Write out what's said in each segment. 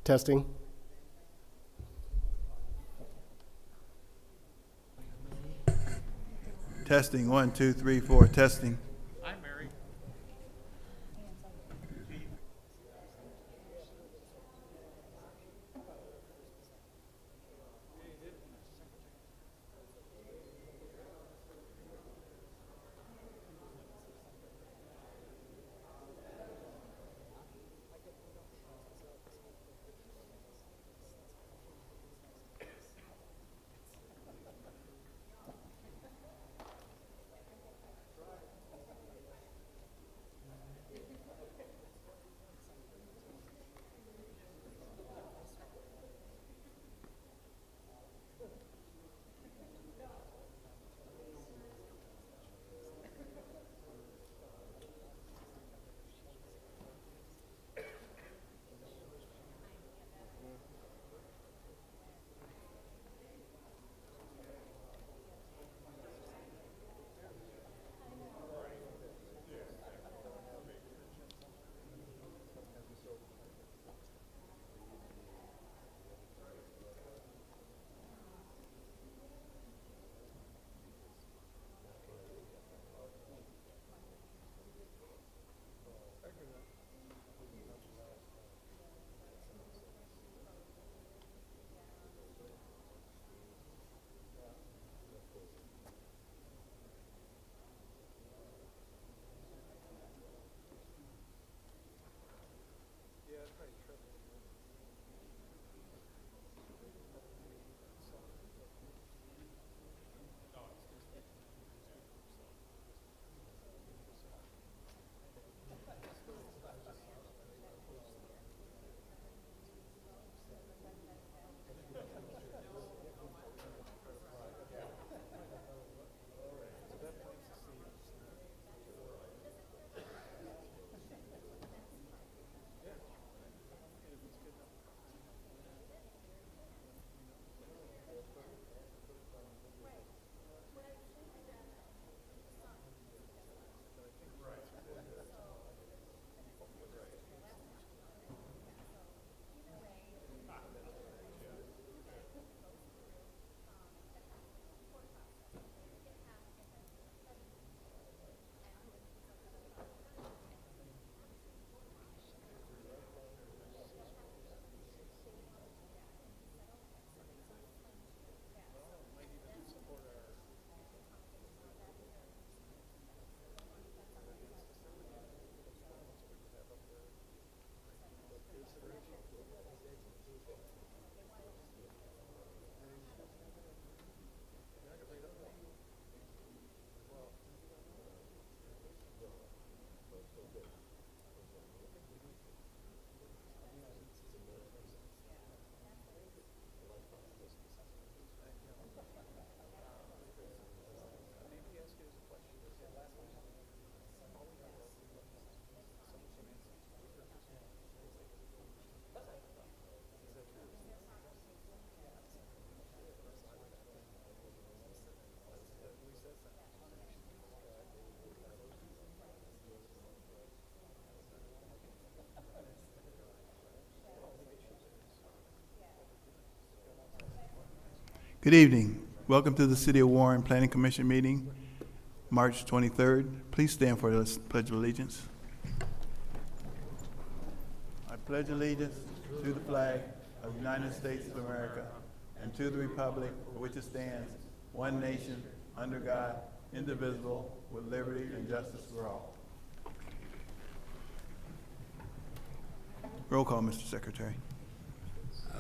Testing. Testing, 1, 2, 3, 4, testing. Hi, Mary. Good evening. Welcome to the City of Warren Planning Commission meeting, March 23rd. Please stand for the Pledge of Allegiance. I pledge allegiance to the flag of the United States of America and to the republic for which it stands, one nation, under God, indivisible, with liberty and justice for all. Roll call, Mr. Secretary.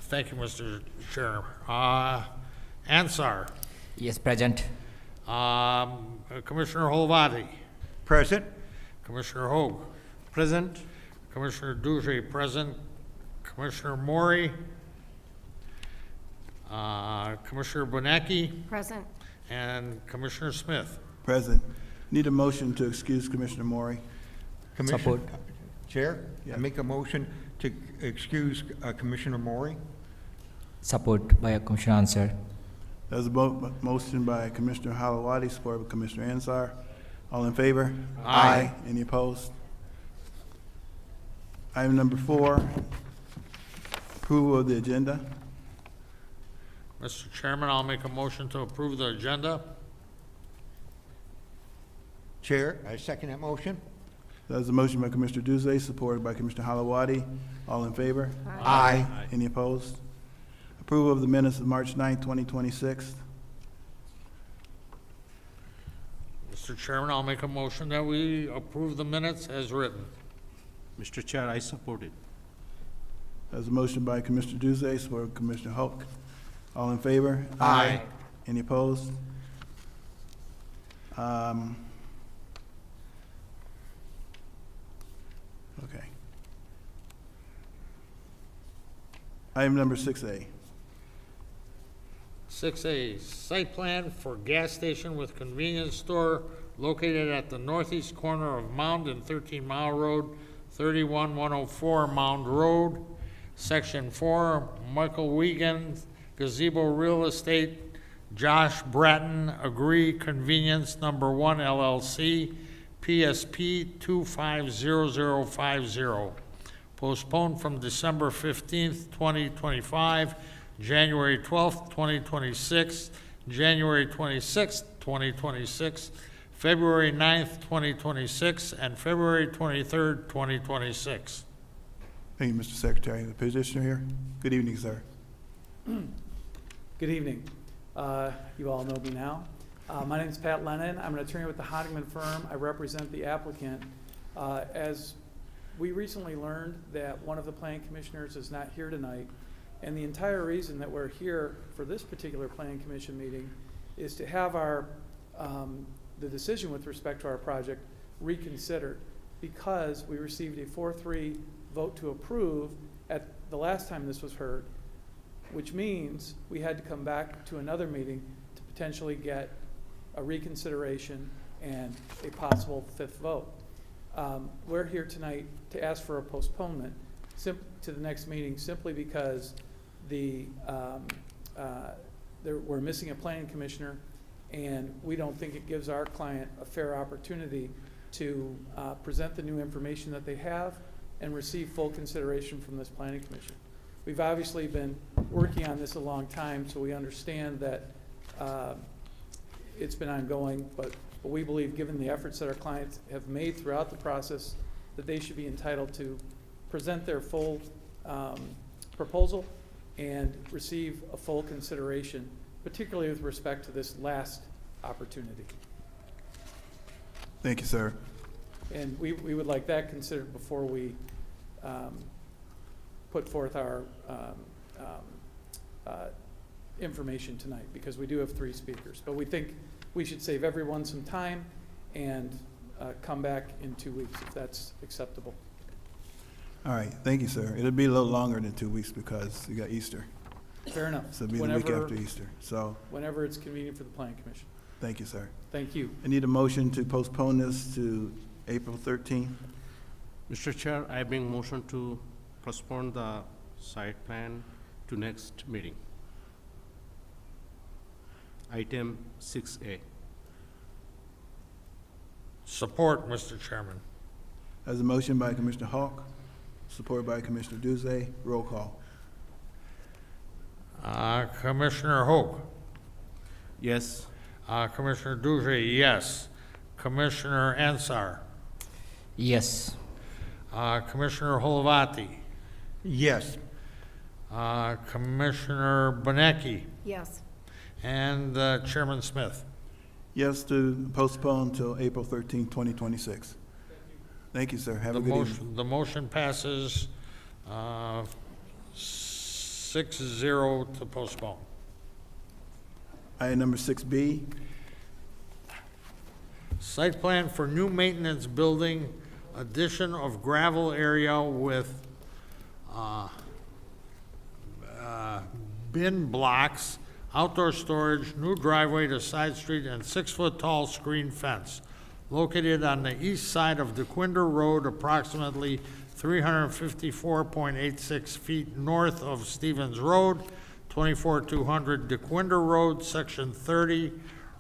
Thank you, Mr. Chair. Ansar. Yes, present. Commissioner Holvati. Present. Commissioner Hogue. Present. Commissioner Duge, present. Commissioner Mori. Commissioner Bonacki. Present. And Commissioner Smith. Present. Need a motion to excuse Commissioner Mori. Support. Chair, Yeah. I make a motion to excuse Commissioner Mori. Support by Commissioner Ansar. There's a motion by Commissioner Halawadi, supported by Commissioner Ansar. All in favor? Aye. Any opposed? Item number 4, Approval of the agenda. Mr. Chairman, I'll make a motion to approve the agenda. Chair, I second that motion. There's a motion by Commissioner Duzay, supported by Commissioner Halawadi. All in favor? Aye. Any opposed? Approval of the minutes of March 9th, 2026. Mr. Chairman, I'll make a motion that we approve the minutes as written. Mr. Chair, I support it. There's a motion by Commissioner Duzay, supported by Commissioner Hulk. All in favor? Aye. Any opposed? Okay. Item number 6A. 6A, site plan for gas station with convenience store located at the northeast corner of Mound and 13 Mile Road, 31104 Mound Road, Section 4, Michael Wiegand, Gazebo Real Estate, Josh Bratton, Agree Convenience Number 1 LLC, PSP 250050. Postponed from December 15th, 2025, January 12th, 2026, January 26th, 2026, February 9th, 2026, and February 23rd, 2026. Thank you, Mr. Secretary. The petitioner here. Good evening, sir. Good evening. You all know me now. My name is Pat Lennon. I'm an attorney with the Honigman firm. I represent the applicant. As we recently learned that one of the planning commissioners is not here tonight, and the entire reason that we're here for this particular planning commission meeting is to have our the decision with respect to our project reconsidered, because we received a 4-3 vote to approve at the last time this was heard, which means we had to come back to another meeting to potentially get a reconsideration and a possible 5th vote. We're here tonight to ask for a postponement to the next meeting, simply because we're missing a planning commissioner, and we don't think it gives our client a fair opportunity to present the new information that they have and receive full consideration from this planning commission. We've obviously been working on this a long time, so we understand that it's been ongoing, but we believe, given the efforts that our clients have made throughout the process, that they should be entitled to present their full proposal and receive a full consideration, particularly with respect to this last opportunity. Thank you, sir. And we would like that considered before we put forth our information tonight, because we do have 3 speakers. But we think we should save everyone some time and come back in 2 weeks, if that's acceptable. All right, thank you, sir. It'll be a little longer than 2 weeks because you got Easter. Fair enough. So it'll be the week after Easter. So, Whenever it's convenient for the planning commission. thank you, sir. Thank you. I need a motion to postpone this to April 13th. Mr. Chair, I bring motion to postpone the site plan to next meeting. Item 6A. Support, Mr. Chairman. There's a motion by Commissioner Hawk, supported by Commissioner Duzay. Roll call. Commissioner Hope. Yes. Commissioner Duzay, yes. Commissioner Ansar. Yes. Commissioner Holavati. Yes. Commissioner Bonecki. Yes. And Chairman Smith. Yes to postpone till April 13th, 2026. Thank you, sir. Have a good evening. The motion passes 6-0 to postpone. Item number 6B. Site plan for new maintenance building, addition of gravel area with bin blocks, outdoor storage, new driveway to side street, and 6-foot-tall screen fence located on the east side of DeQuinder Road, approximately 354.86 feet north of Stevens Road, 24200 DeQuinder Road, Section 30,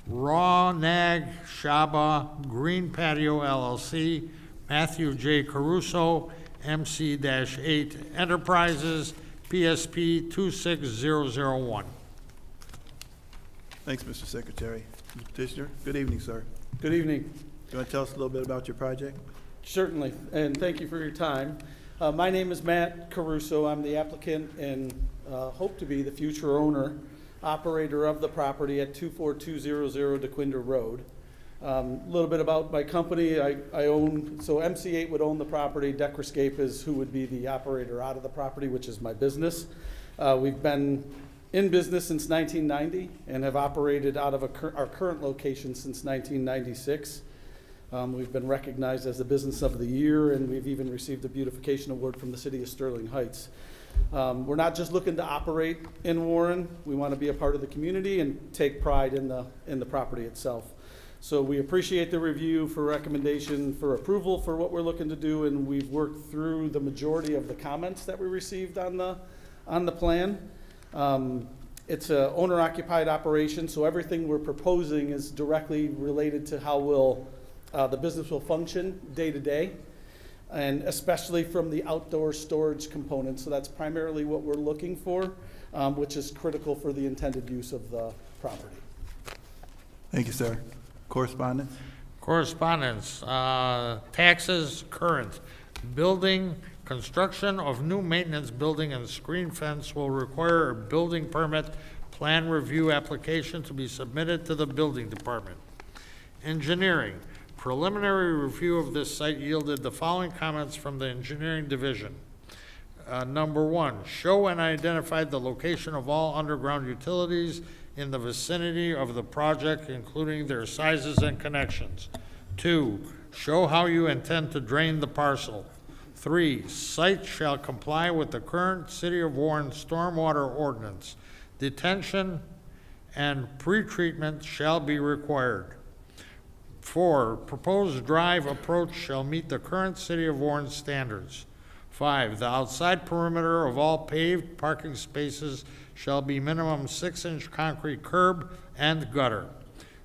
Raw Nag Shaba Green Patio LLC, Matthew J. Caruso, MC-8 Enterprises, PSP 26001. Thanks, Mr. Secretary. Mr. Petitioner, good evening, sir. Good evening. You want to tell us a little bit about your project? Certainly, and thank you for your time. My name is Matt Caruso. I'm the applicant and hope to be the future owner, operator of the property at 24200 DeQuinder Road. A little bit about my company. I own, so MC8 would own the property. Decrescape is who would be the operator out of the property, which is my business. We've been in business since 1990 and have operated out of our current location since 1996. We've been recognized as the Business of the Year, and we've even received a beautification award from the city of Sterling Heights. We're not just looking to operate in Warren. We want to be a part of the community and take pride in the property itself. So we appreciate the review for recommendation for approval for what we're looking to do, and we've worked through the majority of the comments that we received on the plan. It's a owner-occupied operation, so everything we're proposing is directly related to how the business will function day to day, and especially from the outdoor storage component. So that's primarily what we're looking for, which is critical for the intended use of the property. Thank you, sir. Correspondence? Correspondence, taxes current. Building, construction of new maintenance building and screen fence will require a building permit plan review application to be submitted to the building department. Engineering, preliminary review of this site yielded the following comments from the engineering division. Number one, show and identify the location of all underground utilities in the vicinity of the project, including their sizes and connections. 2, show how you intend to drain the parcel. 3, site shall comply with the current City of Warren stormwater ordinance. Detention and pretreatment shall be required. 4, proposed drive approach shall meet the current City of Warren standards. 5, the outside perimeter of all paved parking spaces shall be minimum 6-inch concrete curb and gutter.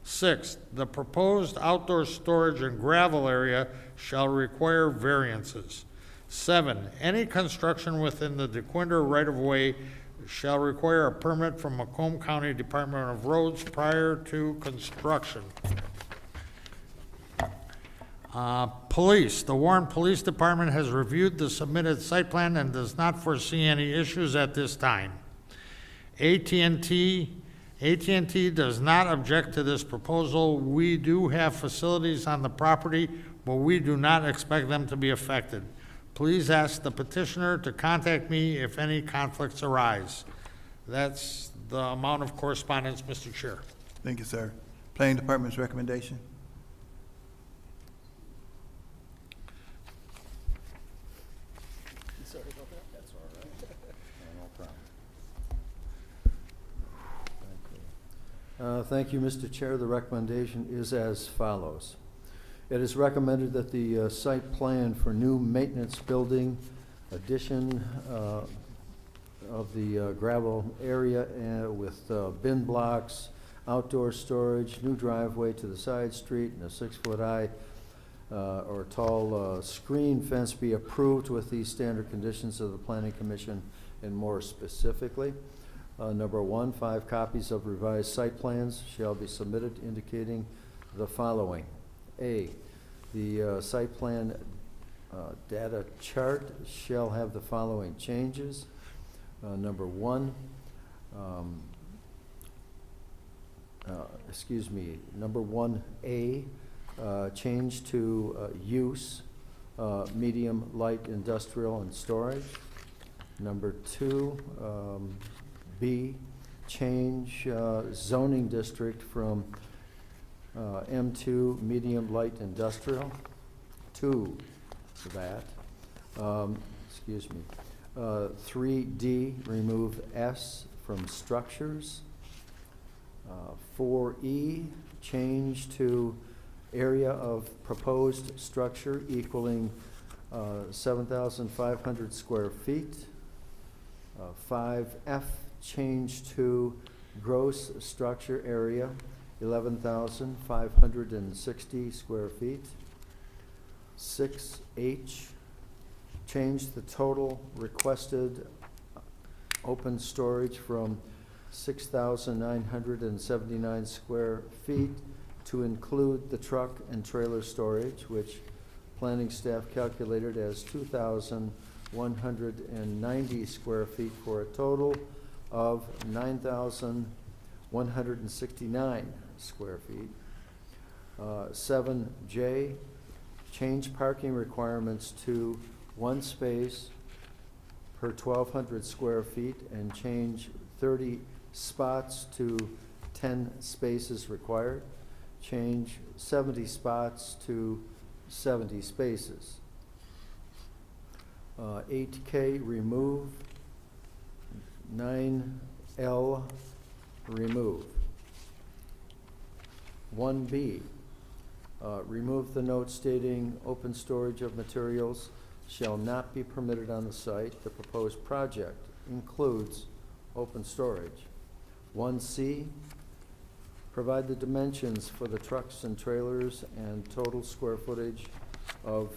6, the proposed outdoor storage and gravel area shall require variances. 7, any construction within the DeQuinder right-of-way shall require a permit from Macomb County Department of Roads prior to construction. Police, the Warren Police Department has reviewed the submitted site plan and does not foresee any issues at this time. AT&T does not object to this proposal. We do have facilities on the property, but we do not expect them to be affected. Please ask the petitioner to contact me if any conflicts arise. That's the amount of correspondence, Mr. Chair. Thank you, sir. Planning Department's recommendation? Sorry about that. That's all right. Thank you, Mr. Chair. The recommendation is as follows. It is recommended that the site plan for new maintenance building addition of the gravel area with bin blocks, outdoor storage, new driveway to the side street, and a 6-foot high or tall screen fence be approved with the standard conditions of the Planning Commission, and more specifically. Number 1, 5 copies of revised site plans shall be submitted indicating the following. A, the site plan data chart shall have the following changes. Number 1, number 1A, change to use, medium light industrial and storage. Number 2, B, change zoning district from M2 medium light industrial to that. 3D, remove S from structures. 4E, change to area of proposed structure equaling 7,500 square feet. 5F, change to gross structure area 11,560 square feet. 6H, change the total requested open storage from 6,979 square feet to include the truck and trailer storage, which planning staff calculated as 2,190 square feet for a total of 9,169 square feet. 7J, change parking requirements to 1 space per 1,200 square feet and change 30 spots to 10 spaces required. Change 70 spots to 70 spaces. 8K, remove. 9L, remove. 1B, remove the note stating open storage of materials shall not be permitted on the site. The proposed project includes open storage. 1C, provide the dimensions for the trucks and trailers and total square footage of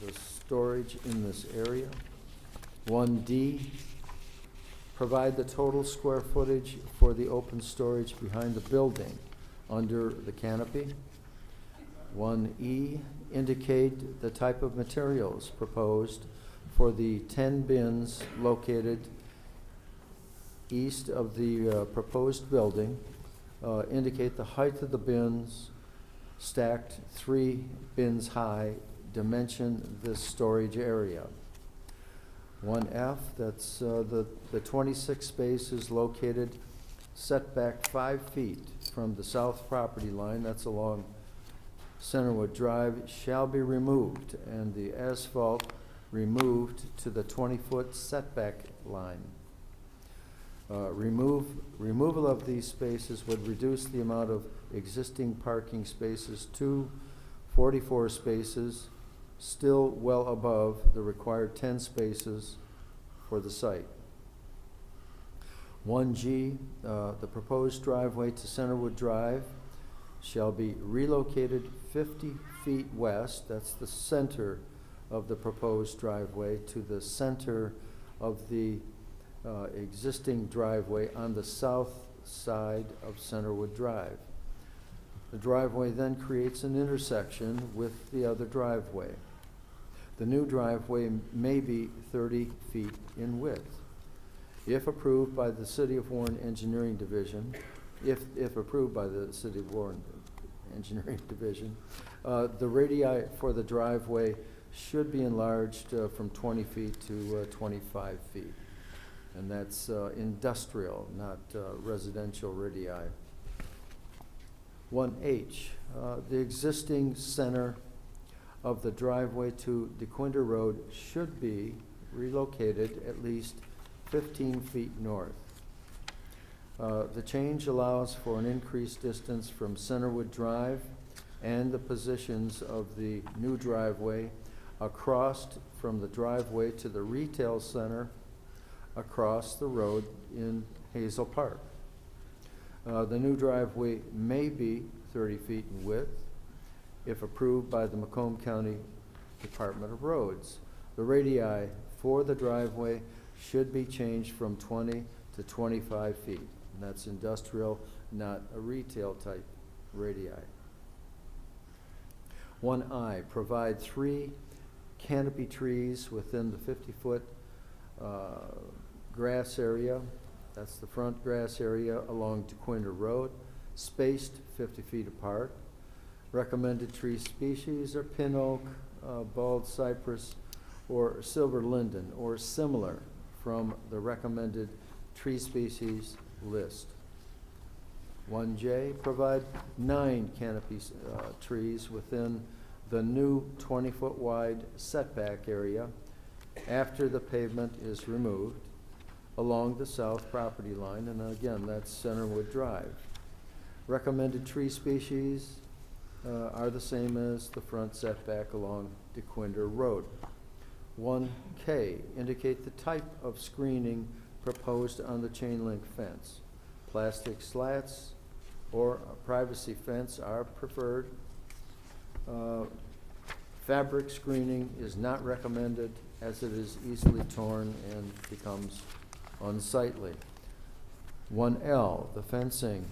the storage in this area. 1D, provide the total square footage for the open storage behind the building under the canopy. 1E, indicate the type of materials proposed for the 10 bins located east of the proposed building. Indicate the height of the bins, stacked 3 bins high, dimension this storage area. 1F, that's the 26 spaces located setback 5 feet from the south property line, that's along Centerwood Drive, shall be removed and the asphalt removed to the 20-foot setback line. Removal of these spaces would reduce the amount of existing parking spaces to 44 spaces, still well above the required 10 spaces for the site. 1G, the proposed driveway to Centerwood Drive shall be relocated 50 feet west, that's the center of the proposed driveway, to the center of the existing driveway on the south side of Centerwood Drive. The driveway then creates an intersection with the other driveway. The new driveway may be 30 feet in width. If approved by the City of Warren Engineering Division, if approved by the City of Warren Engineering Division, the radii for the driveway should be enlarged from 20 feet to 25 feet. And that's industrial, not residential radii. 1H, the existing center of the driveway to DeQuinder Road should be relocated at least 15 feet north. The change allows for an increased distance from Centerwood Drive and the positions of the new driveway across from the driveway to the retail center across the road in Hazel Park. The new driveway may be 30 feet in width if approved by the Macomb County Department of Roads. The radii for the driveway should be changed from 20 to 25 feet. And that's industrial, not a retail type radii. 1I, provide 3 canopy trees within the 50-foot grass area. That's the front grass area along DeQuinder Road, spaced 50 feet apart. Recommended tree species are pin oak, bald cypress, or silver linden, or similar from the recommended tree species list. 1J, provide 9 canopy trees within the new 20-foot wide setback area after the pavement is removed along the south property line, and again, that's Centerwood Drive. Recommended tree species are the same as the front setback along DeQuinder Road. 1K, indicate the type of screening proposed on the chain link fence. Plastic slats or a privacy fence are preferred. Fabric screening is not recommended as it is easily torn and becomes unsightly. 1L, the fencing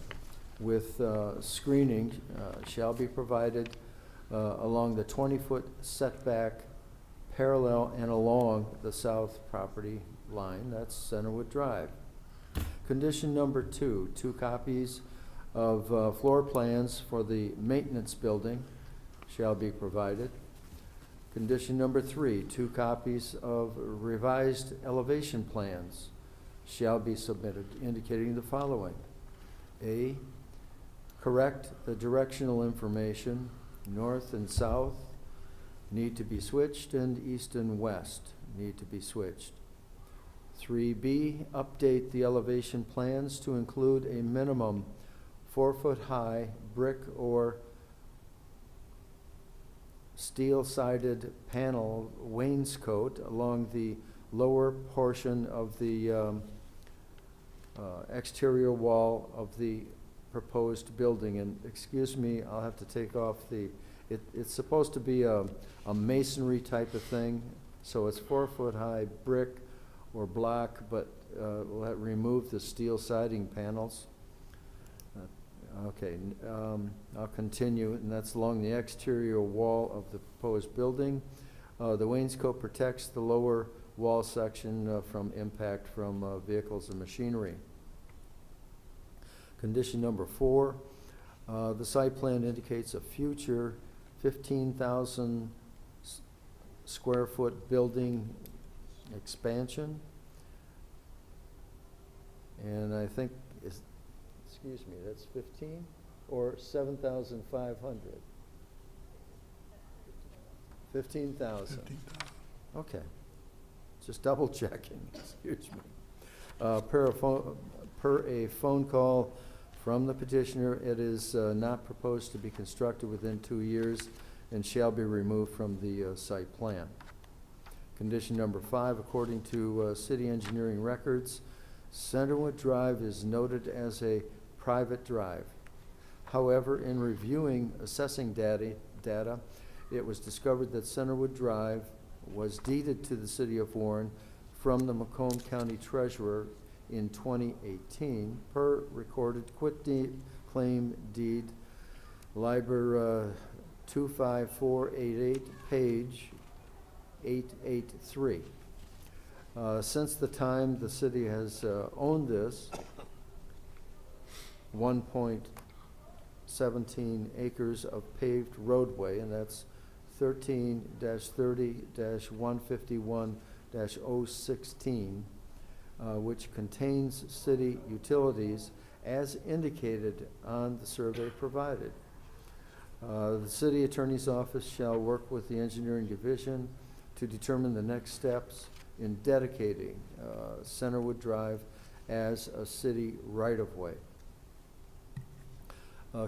with screening shall be provided along the 20-foot setback parallel and along the south property line, that's Centerwood Drive. Condition number 2, 2 copies of floor plans for the maintenance building shall be provided. Condition number 3, 2 copies of revised elevation plans shall be submitted, indicating the following. A, correct the directional information, north and south need to be switched, and east and west need to be switched. 3B, update the elevation plans to include a minimum 4-foot-high brick or steel-sided panel wainscot along the lower portion of the exterior wall of the proposed building. And excuse me, I'll have to take off it's supposed to be a masonry type of thing, so it's 4-foot-high brick or block, but we'll remove the steel siding panels. Okay, I'll continue, and that's along the exterior wall of the proposed building. The wainscot protects the lower wall section from impact from vehicles and machinery. Condition number 4, the site plan indicates a future 15,000 square foot building expansion. And I think, excuse me, that's 15 or 7,500? 15,000. Okay. Just double checking, excuse me. Per a phone call from the petitioner, it is not proposed to be constructed within 2 years and shall be removed from the site plan. Condition number 5, according to city engineering records, Centerwood Drive is noted as a private drive. However, in reviewing assessing data, it was discovered that Centerwood Drive was deeded to the city of Warren from the Macomb County Treasurer in 2018 per recorded quitclaim deed, Liber 25488, page 883. Since the time the city has owned this 1.17 acres of paved roadway, and that's 13-30-151-016, which contains city utilities as indicated on the survey provided. The city attorney's office shall work with the engineering division to determine the next steps in dedicating Centerwood Drive as a city right-of-way.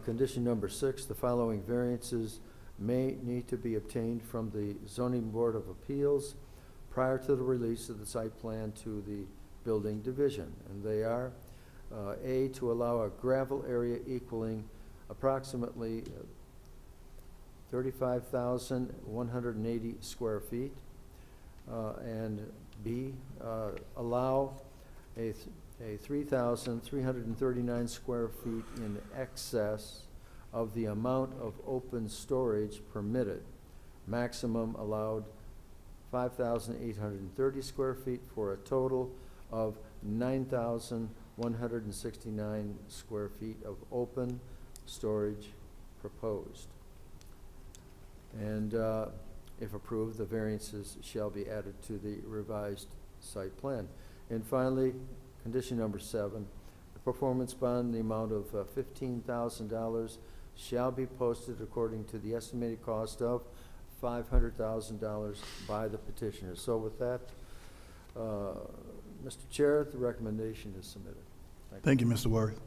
Condition number 6, the following variances may need to be obtained from the Zoning Board of Appeals prior to the release of the site plan to the building division. And they are, A, to allow a gravel area equaling approximately 35,180 square feet, and B, allow a 3,339 square feet in excess of the amount of open storage permitted. Maximum allowed 5,830 square feet for a total of 9,169 square feet of open storage proposed. And if approved, the variances shall be added to the revised site plan. And finally, condition number 7, the performance bond in the amount of $15,000 shall be posted according to the estimated cost of $500,000 by the petitioner. So with that, Mr. Chair, the recommendation is submitted. Thank you, Mr. Worth.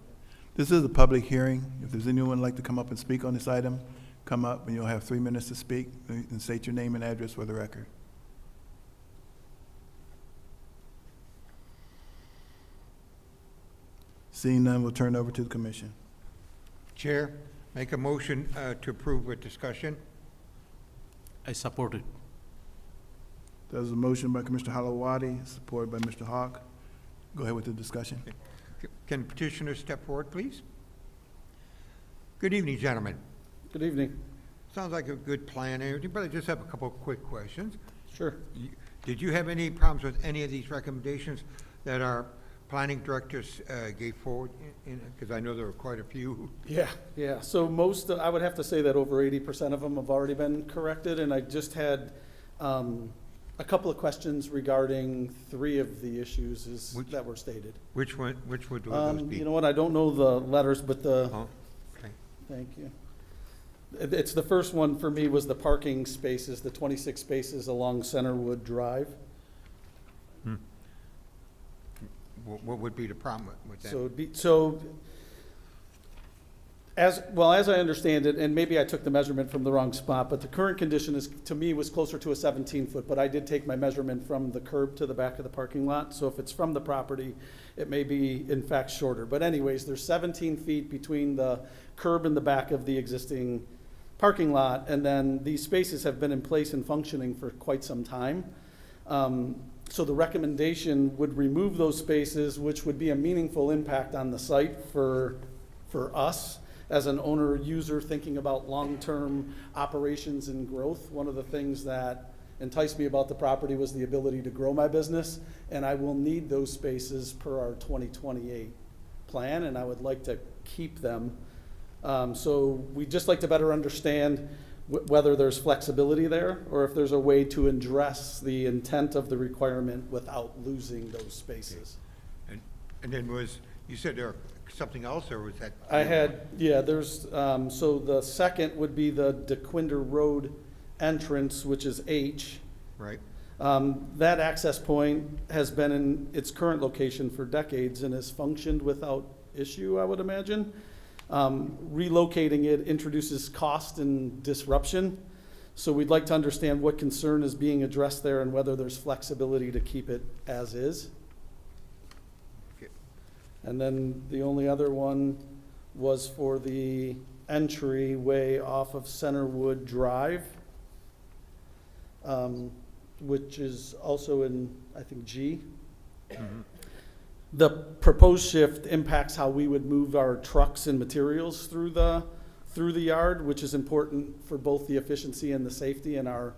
This is a public hearing. If there's anyone who'd like to come up and speak on this item, come up and you'll have 3 minutes to speak and state your name and address for the record. Seeing none, we'll turn it over to the commission. Chair, make a motion to approve with discussion. I support it. There's a motion by Commissioner Halawadi, supported by Mr. Hawk. go ahead with the discussion. Can petitioner step forward, please? Good evening, gentlemen. Good evening. Sounds like a good plan and everything, but I just have a couple of quick questions. Sure. Did you have any problems with any of these recommendations that our planning directors gave forward? Because I know there were quite a few. Yeah. So most, I would have to say that over 80% of them have already been corrected, and I just had a couple of questions regarding 3 of the issues that were stated. Which would those be? You know what, I don't know the letters, but Oh, okay. thank you. It's the first one for me was the parking spaces, the 26 spaces along Centerwood Drive. What would be the problem with that? As I understand it, and maybe I took the measurement from the wrong spot, but the current condition is, to me, was closer to a 17-foot, but I did take my measurement from the curb to the back of the parking lot, so if it's from the property, it may be in fact shorter. But anyways, there's 17 feet between the curb and the back of the existing parking lot, and then these spaces have been in place and functioning for quite some time. So the recommendation would remove those spaces, which would be a meaningful impact on the site for us as an owner user thinking about long-term operations and growth. One of the things that enticed me about the property was the ability to grow my business, and I will need those spaces per our 2028 plan, and I would like to keep them. So we'd just like to better understand whether there's flexibility there, or if there's a way to address the intent of the requirement without losing those spaces. And then you said there something else, or was that? There's, so the second would be the DeQuinder Road entrance, which is H. Right. That access point has been in its current location for decades and has functioned without issue, I would imagine. Relocating it introduces cost and disruption. So we'd like to understand what concern is being addressed there and whether there's flexibility to keep it as is. Okay. And then the only other one was for the entryway off of Centerwood Drive, which is also in, I think, G. Mm-hmm. The proposed shift impacts how we would move our trucks and materials through the yard, which is important for both the efficiency and the safety in our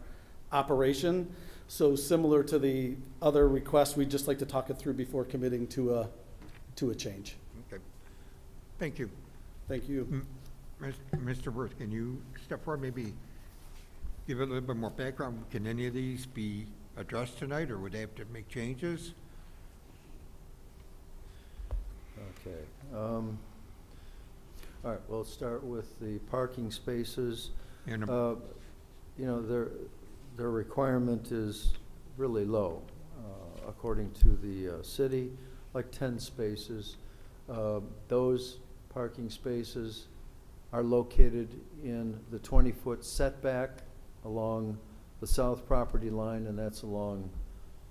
operation. So similar to the other requests, we'd just like to talk it through before committing to a change. Okay. Thank you. Thank you. Mr. Worth, can you step forward, maybe give a little bit more background? Can any of these be addressed tonight, or would they have to make changes? Okay. All right, we'll start with the parking spaces. And You know, their requirement is really low, according to the city, like 10 spaces. Those parking spaces are located in the 20-foot setback along the south property line, and that's along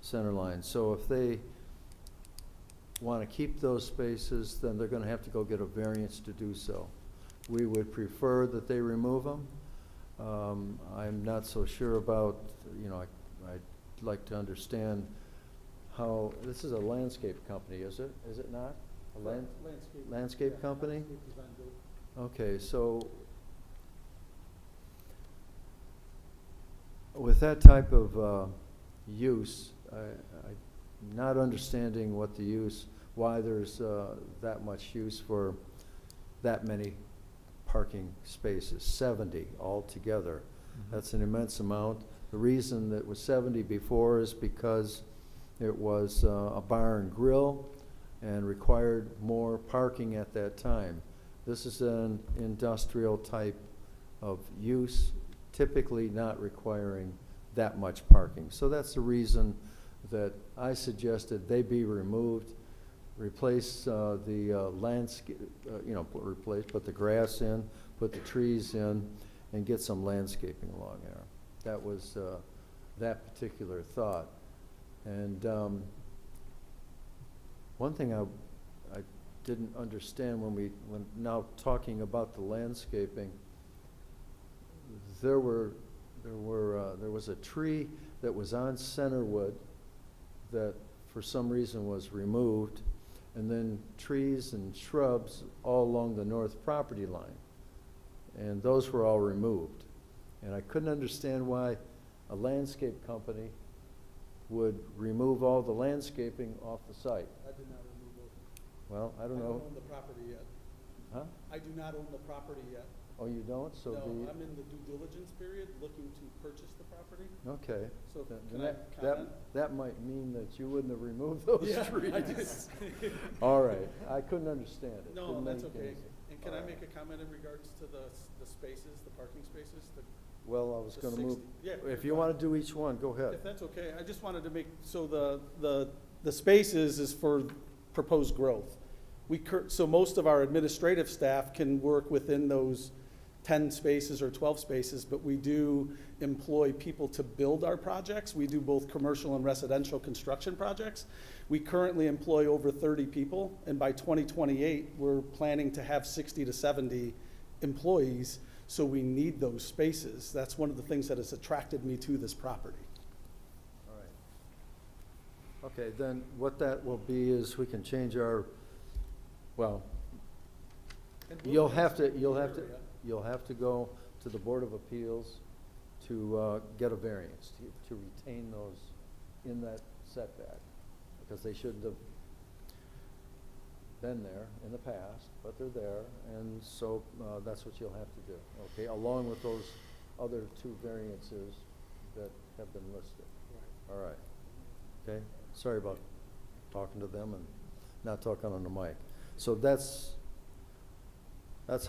center line. So if they want to keep those spaces, then they're going to have to go get a variance to do so. We would prefer that they remove them. I'm not so sure about, you know, I'd like to understand how, this is a landscape company, is it? Is it not? A landscape company? Okay, so with that type of use, I'm not understanding what the use, why there's that much use for that many parking spaces, 70 altogether. Mm-hmm. That's an immense amount. The reason that it was 70 before is because it was a bar and grill and required more parking at that time. This is an industrial type of use, typically not requiring that much parking. So that's the reason that I suggested they be removed, replace the landscape, put the grass in, put the trees in, and get some landscaping along there. That was that particular thought. And one thing I didn't understand when now talking about the landscaping, there was a tree that was on Centerwood that for some reason was removed, and then trees and shrubs all along the north property line. And those were all removed. And I couldn't understand why a landscape company would remove all the landscaping off the site. I did not remove those. Well, I don't know. own the property yet. Huh? I do not own the property yet. Oh, you don't? So No, the, I'm in the due diligence period, looking to purchase the property. okay. So Then can I that, comment? that might mean that you wouldn't have removed those Yeah, trees. I did. All right, I couldn't understand it. No, Didn't that's make okay. any sense. And can I All make right. a comment in regards to the spaces, the parking spaces? Well, I was the gonna move, 60 yeah, if you're you fine. wanna do each one, go ahead. If that's okay, I just wanted to make, so the spaces is for proposed growth. So most of our administrative staff can work within those 10 spaces or 12 spaces, but we do employ people to build our projects. We do both commercial and residential construction projects. We currently employ over 30 people, and by 2028, we're planning to have 60 to 70 employees, so we need those spaces. That's one of the things that has attracted me to this property. All right. Okay, then what that will be is we can change our, well, you'll have to go to the Board of Appeals to get a variance, to retain those in that setback, because they shouldn't have been there in the past, but they're there, and so that's what you'll have to do, okay, along with those other two variances that have been listed. All right, okay, sorry about talking to them and not talking on the mic. So that's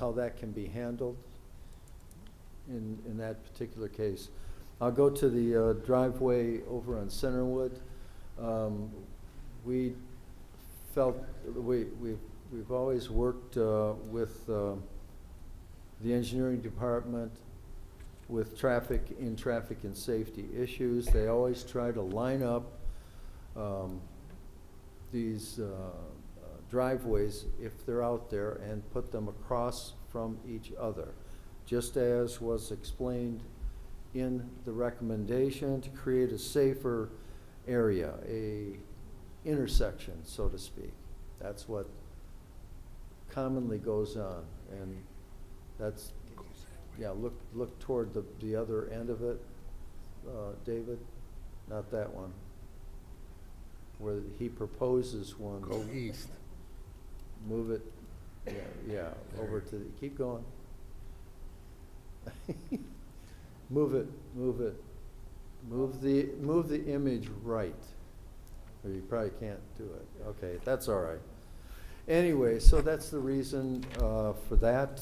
how that can be handled in that particular case. I'll go to the driveway over on Centerwood. We felt, we've always worked with the engineering department with traffic and safety issues. They always try to line up these driveways, if they're out there, and put them across from each other, just as was explained in the recommendation, to create a safer area, a intersection, so to speak. That's what commonly goes on, and that's, yeah, look toward the other end of it, David, not that one, where he proposes one. Go east. Move it, yeah, over to, keep going. Move it, move the image right, or you probably can't do it. Okay, that's all right. Anyway, so that's the reason for that.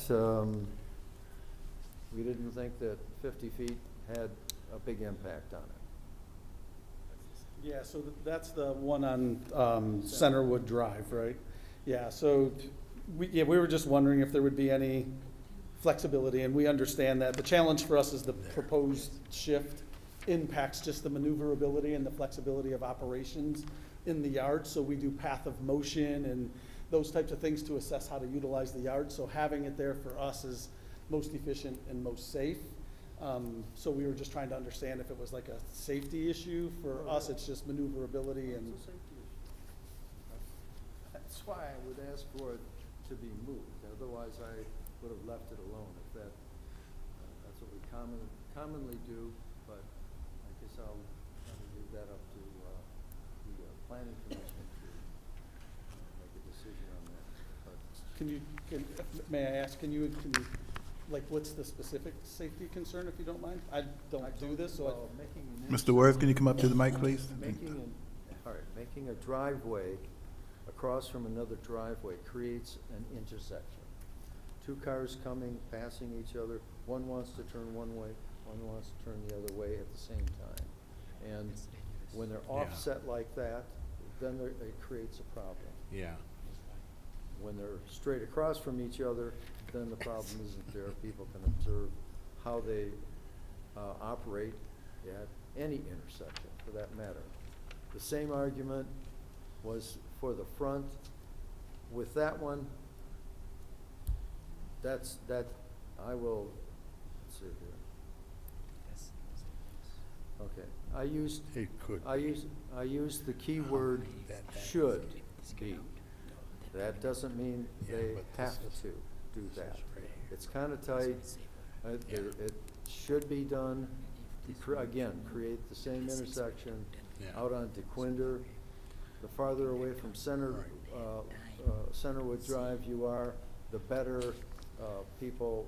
We didn't think that 50 feet had a big impact on it. Yeah, so that's the one on Centerwood Drive, right? Yeah, so we were just wondering if there would be any flexibility, and we understand that. The challenge for us is the proposed shift impacts just the maneuverability and the flexibility of operations in the yard. So we do path of motion and those types of things to assess how to utilize the yard. So having it there for us is most efficient and most safe. So we were just trying to understand if it was like a safety issue. For us, it's just maneuverability and. It's a safety issue. That's why I would ask for it to be moved. Otherwise, I would have left it alone. If that's what we commonly do. But I guess I'll leave that up to the planning commission to make a decision on that. But May I ask, can you, like, what's the specific safety concern, if you don't mind? I don't do this, so well, making an Mr. Worth, can you come up to the mic, please? Making a driveway across from another driveway creates an intersection. Two cars coming, passing each other, one wants to turn one way, one wants to turn the other way at the same time. And when they're offset like that, then it creates a problem. Yeah. When they're straight across from each other, then the problem isn't there. People can observe how they operate at any intersection, for that matter. The same argument was for the front. With that one, I will, let's see here. Okay, I used, It could. I used the key word should be. That doesn't mean they have to do that. It's kind of tight. It should be done. Again, create the same intersection Yeah. out on DeQuinder. The farther away from Centerwood Drive you are, the better people,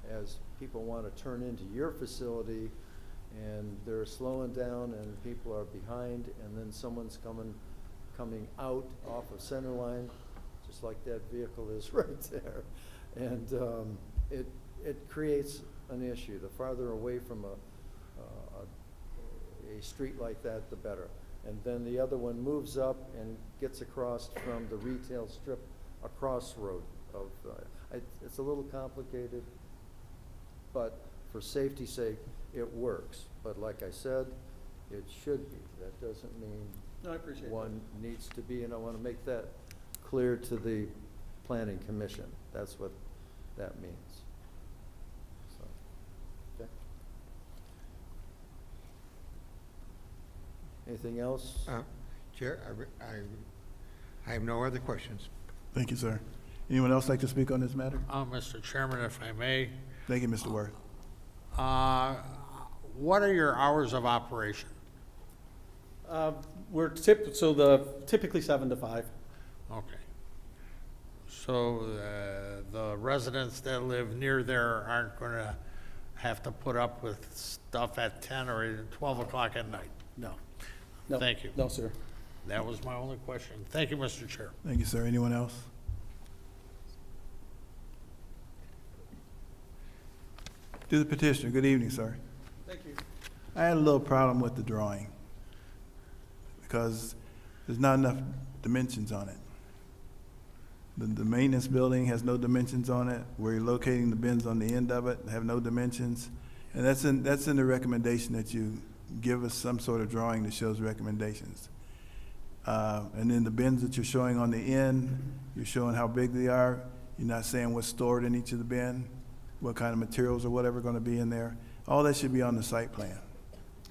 as people want to turn into your facility and they're slowing down and people are behind, and then someone's coming out off of center line, just like that vehicle is right there. And it creates an issue. The farther away from a street like that, the better. And then the other one moves up and gets across from the retail strip across road of, it's a little complicated, but for safety's sake, it works. But like I said, it should be. That doesn't mean No, I appreciate that. one needs to be, and I want to make that clear to the planning commission. That's what that means. So, okay. Anything else? Chair, I have no other questions. Thank you, sir. Anyone else like to speak on this matter? Mr. Chairman, if I may, Thank you, Mr. Worth. what are your hours of operation? We're typically 7 to 5. Okay. So the residents that live near there aren't going to have to put up with stuff at 10 or even 12 o'clock at night? No. No. Thank you. No, sir. That was my only question. Thank you, Mr. Chair. Thank you, sir. Anyone else? To the petitioner, good evening, sir. Thank you. I had a little problem with the drawing because there's not enough dimensions on it. The maintenance building has no dimensions on it. Where you're locating the bins on the end of it have no dimensions. And that's in the recommendation that you give us some sort of drawing that shows recommendations. And then the bins that you're showing on the end, you're showing how big they are. You're not saying what's stored in each of the bin, what kind of materials or whatever going to be in there. All that should be on the site plan.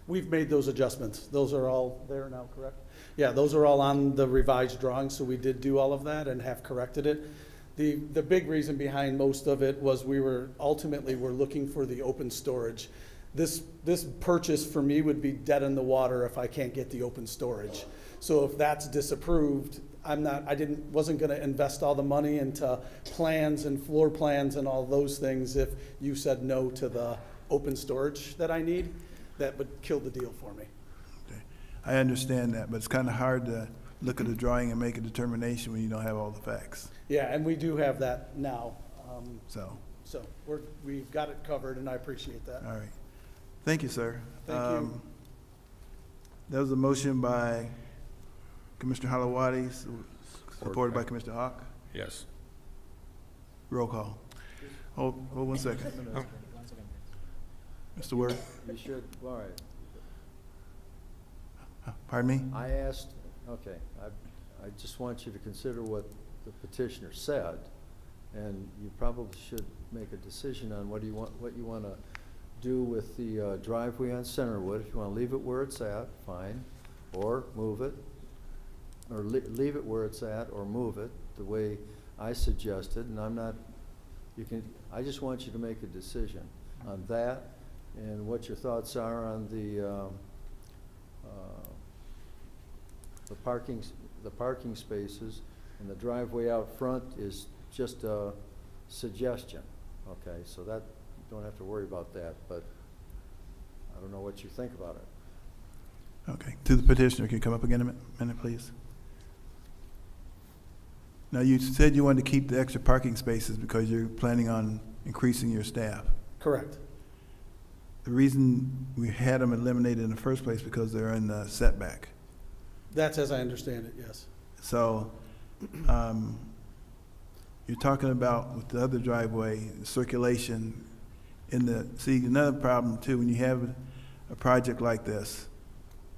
We've made those adjustments. Those are all there now, correct? Yeah, those are all on the revised drawings, so we did do all of that and have corrected it. The big reason behind most of it was we're looking for the open storage. This purchase for me would be dead in the water if I can't get the open storage. So if that's disapproved, wasn't gonna invest all the money into plans and floor plans and all those things if you said no to the open storage that I need. That would kill the deal for me. Okay. I understand that, but it's kind of hard to look at the drawing and make a determination when you don't have all the facts. Yeah, and we do have that now. So, So we've got it covered, and I appreciate that. all right. Thank you, sir. Thank you. That was a motion by Commissioner Halawadi, supported by Commissioner Hawk. Yes. Roll call. Hold 1 second. Mr. Word, You should, all right. pardon me? I asked, okay, I just want you to consider what the petitioner said, and you probably should make a decision on what you want to do with the driveway on Centerwood. If you want to leave it where it's at, fine, or move it, or leave it where it's at, or move it, the way I suggested, and I just want you to make a decision on that, and what your thoughts are on the parking spaces, and the driveway out front is just a suggestion. Okay, so that, you don't have to worry about that, but I don't know what you think about it. Okay, to the petitioner, can you come up again a minute, please? Now, you said you wanted to keep the extra parking spaces because you're planning on increasing your staff. Correct. The reason we had them eliminated in the first place because they're in the setback. That's as I understand it, yes. So, you're talking about with the other driveway, circulation see, another problem too, when you have a project like this,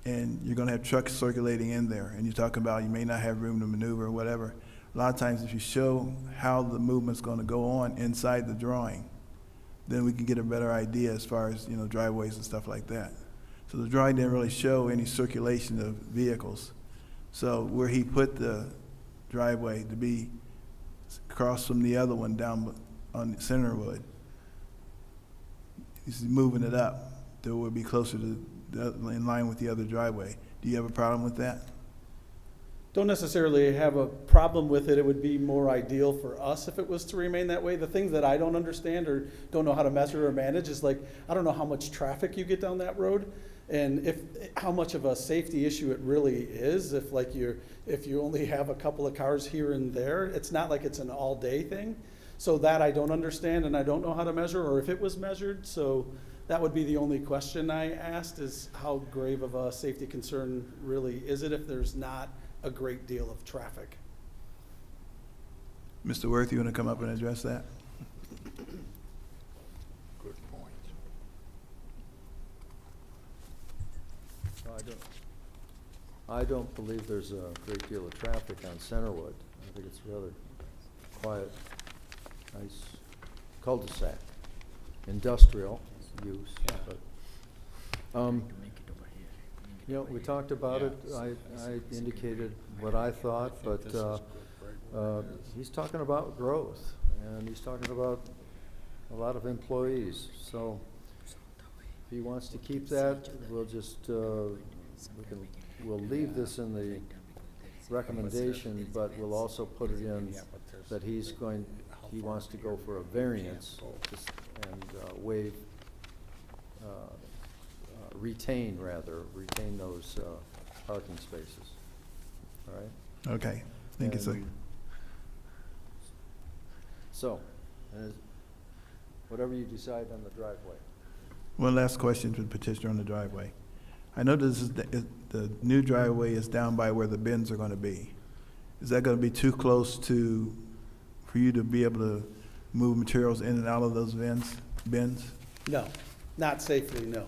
and you're gonna have trucks circulating in there, and you're talking about you may not have room to maneuver or whatever. A lot of times if you show how the movement's gonna go on inside the drawing, then we can get a better idea as far as, driveways and stuff like that. So the drawing didn't really show any circulation of vehicles. So where he put the driveway to be across from the other one down on Centerwood, he's moving it up to where it would be closer to, in line with the other driveway. Do you have a problem with that? Don't necessarily have a problem with it. It would be more ideal for us if it was to remain that way. The things that I don't understand or don't know how to measure or manage is like, I don't know how much traffic you get down that road, and how much of a safety issue it really is. If you only have a couple of cars here and there, it's not like it's an all-day thing. So that I don't understand, and I don't know how to measure, or if it was measured. So that would be the only question I asked, is how grave of a safety concern really is it if there's not a great deal of traffic? Mr. Worth, you want to come up and address that? Good point. I don't believe there's a great deal of traffic on Centerwood. I think it's rather quiet, nice cul-de-sac, industrial use. But, you know, we talked about it. I indicated what I thought, but he's talking about growth, and he's talking about a lot of employees. So if he wants to keep that, we'll just we'll leave this in the recommendation, but we'll also put it in that he wants to go for a variance and waive, retain those parking spaces. All right? Okay, thank you, sir. And so, whatever you decide on the driveway. One last question to the petitioner on the driveway. I know this is the new driveway is down by where the bins are going to be. Is that going to be too close for you to be able to move materials in and out of those bins? No, not safely, no.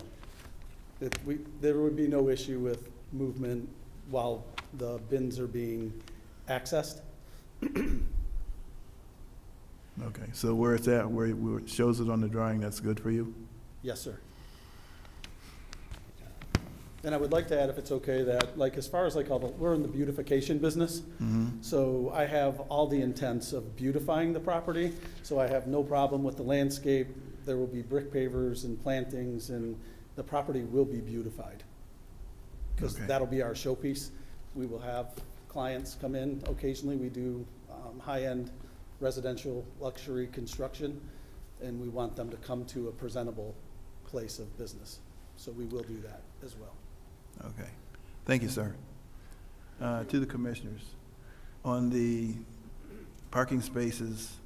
There would be no issue with movement while the bins are being accessed. Okay, so where it's at, where it shows it on the drawing, that's good for you? Yes, sir. And I would like to add, if it's okay, that like as far as like we're in the beautification business. So I have all the intents of beautifying the property. So I have no problem with the landscape. There will be brick pavers and plantings, and the property will be beautified. Because Okay. that'll be our showpiece. We will have clients come in. Occasionally, we do high-end residential luxury construction, and we want them to come to a presentable place of business. So we will do that as well. Okay, thank you, sir. To the commissioners, on the parking spaces,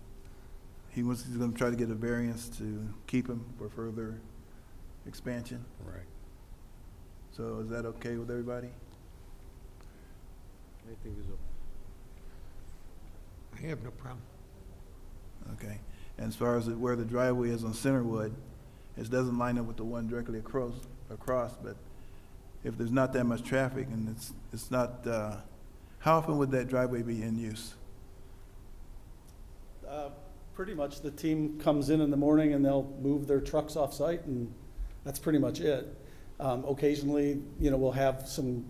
he's going to try to get a variance to keep them for further expansion. Right. So is that okay with everybody? I have no problem. Okay. And as far as where the driveway is on Centerwood, it doesn't line up with the one directly across, but if there's not that much traffic and it's not, how often would that driveway be in use? Pretty much the team comes in the morning and they'll move their trucks off-site, and that's pretty much it. Occasionally, we'll have some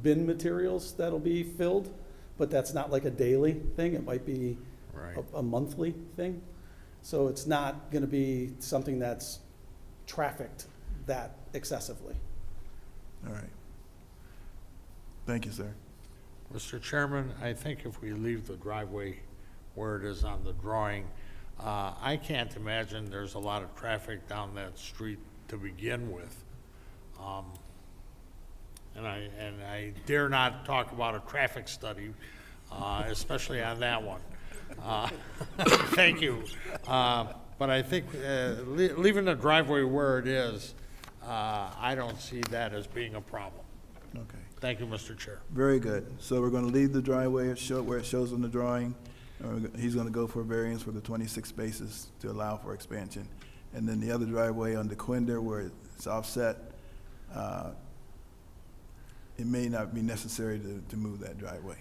bin materials that'll be filled, but that's not like a daily thing. It might be Right. a monthly thing. So it's not going to be something that's trafficked that excessively. All right. Thank you, sir. Mr. Chairman, I think if we leave the driveway where it is on the drawing, I can't imagine there's a lot of traffic down that street to begin with. And I dare not talk about a traffic study, especially on that one. Thank you. But I think leaving the driveway where it is, I don't see that as being a problem. Okay. Thank you, Mr. Chair. Very good. So we're going to leave the driveway where it shows on the drawing. He's going to go for a variance for the 26 spaces to allow for expansion. And then the other driveway on DeQuinder where it's offset, it may not be necessary to move that driveway.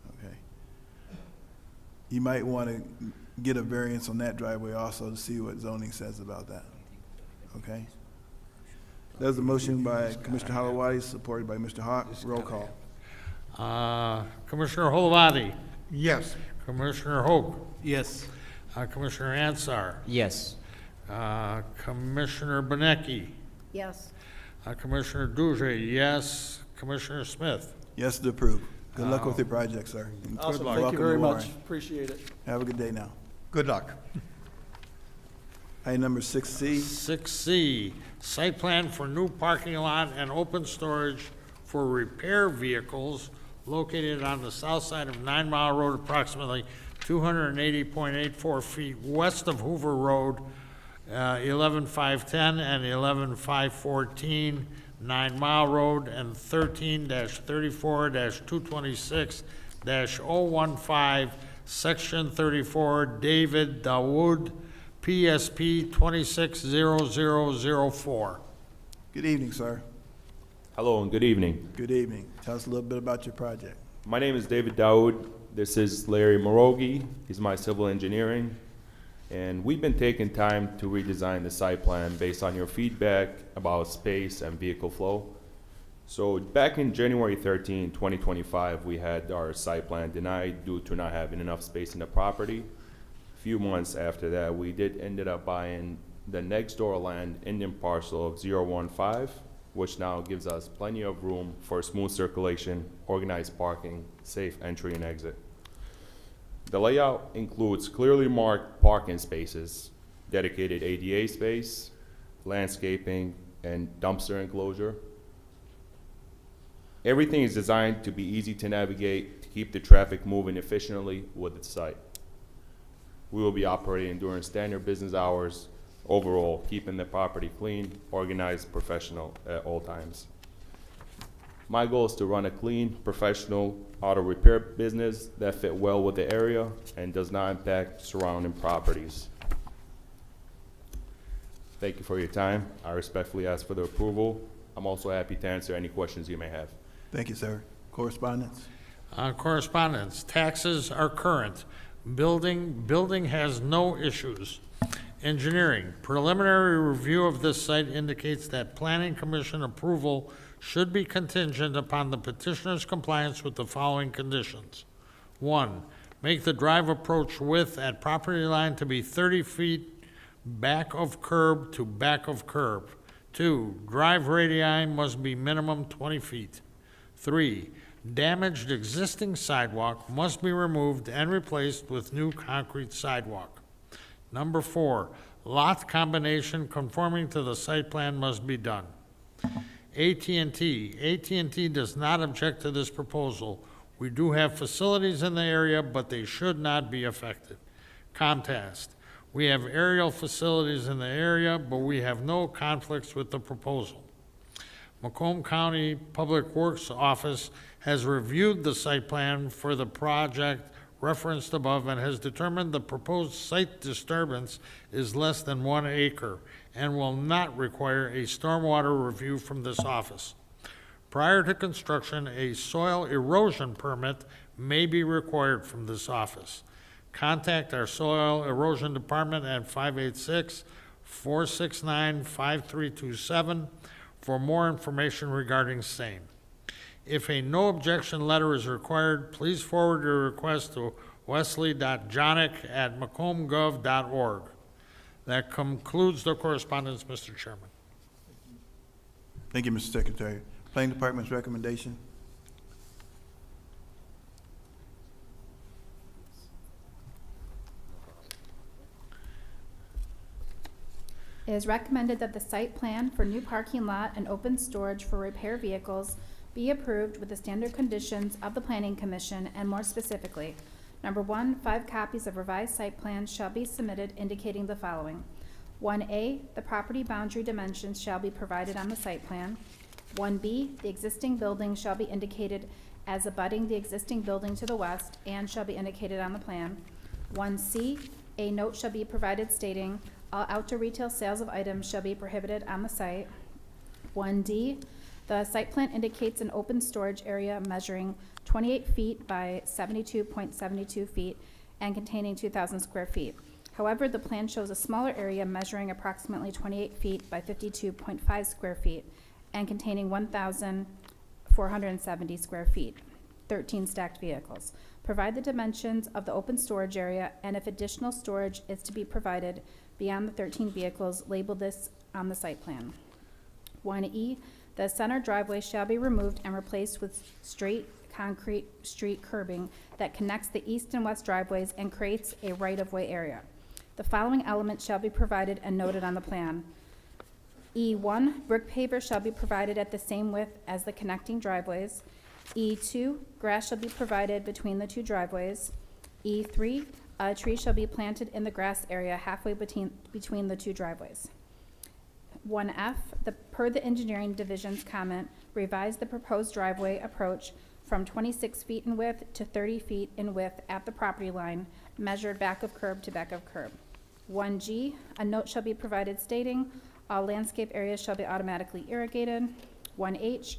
Okay. You might want to get a variance on that driveway also to see what zoning says about that. Okay? There's a motion by Commissioner Holowati, supported by Mr. Hawk. Roll call. Commissioner Holovati, Yes. Commissioner Hoag, Yes. Commissioner Ansar, Yes. Commissioner Benecki, Yes. Commissioner Duje, yes. Commissioner Smith. Yes to approve. Good luck with your project, sir. And Awesome, luck. thank you welcome to very Warren. much, appreciate it. Have a good day now. Good luck. Item number 6C, 6C, site plan for new parking lot and open storage for repair vehicles located on the south side of 9 Mile Road, approximately 280.84 feet west of Hoover Road, 11510 and 11514, 9 Mile Road, and 13-34-226-015, Section 34, David Dawood, PSP 260004. good evening, sir. Hello and good evening. Good evening. Tell us a little bit about your project. My name is David Daoud. This is Larry Morogi. He's my civil engineering. And we've been taking time to redesign the site plan based on your feedback about space and vehicle flow. So back in January 13, 2025, we had our site plan denied due to not having enough space in the property. A few months after that, we ended up buying the next door land Indian parcel of 015, which now gives us plenty of room for smooth circulation, organized parking, safe entry and exit. The layout includes clearly marked parking spaces, dedicated ADA space, landscaping, and dumpster enclosure. Everything is designed to be easy to navigate, to keep the traffic moving efficiently with the site. We will be operating during standard business hours, overall keeping the property clean, organized, professional at all times. My goal is to run a clean, professional auto repair business that fit well with the area and does not impact surrounding properties. Thank you for your time. I respectfully ask for the approval. I'm also happy to answer any questions you may have. Thank you, sir. Correspondence? Correspondence, taxes are current. Building has no issues. Engineering, preliminary review of this site indicates that Planning Commission approval should be contingent upon the petitioner's compliance with the following conditions. 1, make the drive approach width at property line to be 30 feet back of curb to back of curb. 2, drive radii must be minimum 20 feet. 3, damaged existing sidewalk must be removed and replaced with new concrete sidewalk. Number 4, lot combination conforming to the site plan must be done. AT&T does not object to this proposal. We do have facilities in the area, but they should not be affected. Comcast, we have aerial facilities in the area, but we have no conflicts with the proposal. Macomb County Public Works Office has reviewed the site plan for the project referenced above and has determined the proposed site disturbance is less than 1 acre and will not require a stormwater review from this office. Prior to construction, a soil erosion permit may be required from this office. Contact our soil erosion department at 586-469-5327 for more information regarding same. If a no objection letter is required, please forward your request to wesley.jonick@macombgov.org. That concludes the correspondence, Mr. Chairman. Thank you, Mr. Secretary. Planning Department's recommendation? It is recommended that the site plan for new parking lot and open storage for repair vehicles be approved with the standard conditions of the Planning Commission, and more specifically, number 1, 5 copies of revised site plans shall be submitted indicating the following. 1A, the property boundary dimensions shall be provided on the site plan. 1B, the existing building shall be indicated as abutting the existing building to the west and shall be indicated on the plan. 1C, a note shall be provided stating all outdoor retail sales of items shall be prohibited on the site. 1D, the site plan indicates an open storage area measuring 28 feet by 72.72 feet and containing 2,000 square feet. However, the plan shows a smaller area measuring approximately 28 feet by 52.5 square feet and containing 1,470 square feet, 13 stacked vehicles. Provide the dimensions of the open storage area, and if additional storage is to be provided beyond the 13 vehicles, label this on the site plan. 1E, the center driveway shall be removed and replaced with straight concrete street curbing that connects the east and west driveways and creates a right-of-way area. The following elements shall be provided and noted on the plan. E1, brick paver shall be provided at the same width as the connecting driveways. E2, grass shall be provided between the two driveways. E3, a tree shall be planted in the grass area halfway between the two driveways. 1F, per the engineering division's comment, revise the proposed driveway approach from 26 feet in width to 30 feet in width at the property line, measured back of curb to back of curb. 1G, a note shall be provided stating, all landscape areas shall be automatically irrigated. 1H,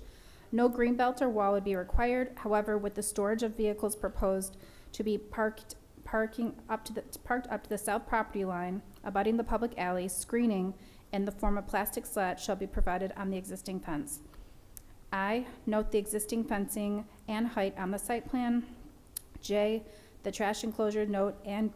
no green belt or wall would be required. However, with the storage of vehicles proposed to be parked up to the south property line, abutting the public alley, screening in the form of plastic slats shall be provided on the existing fence. I, note the existing fencing and height on the site plan. J, the trash enclosure note and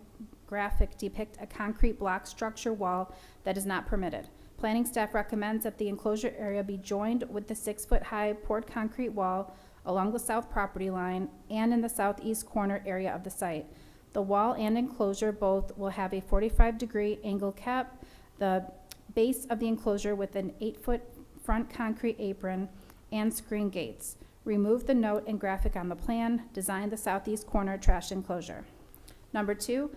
graphic depict a concrete block structure wall that is not permitted. Planning staff recommends that the enclosure area be joined with the 6-foot-high poured concrete wall along the south property line and in the southeast corner area of the site. The wall and enclosure both will have a 45-degree angle cap. The base of the enclosure with an 8-foot front concrete apron and screen gates. Remove the note and graphic on the plan. Design the southeast corner trash enclosure. Number 2,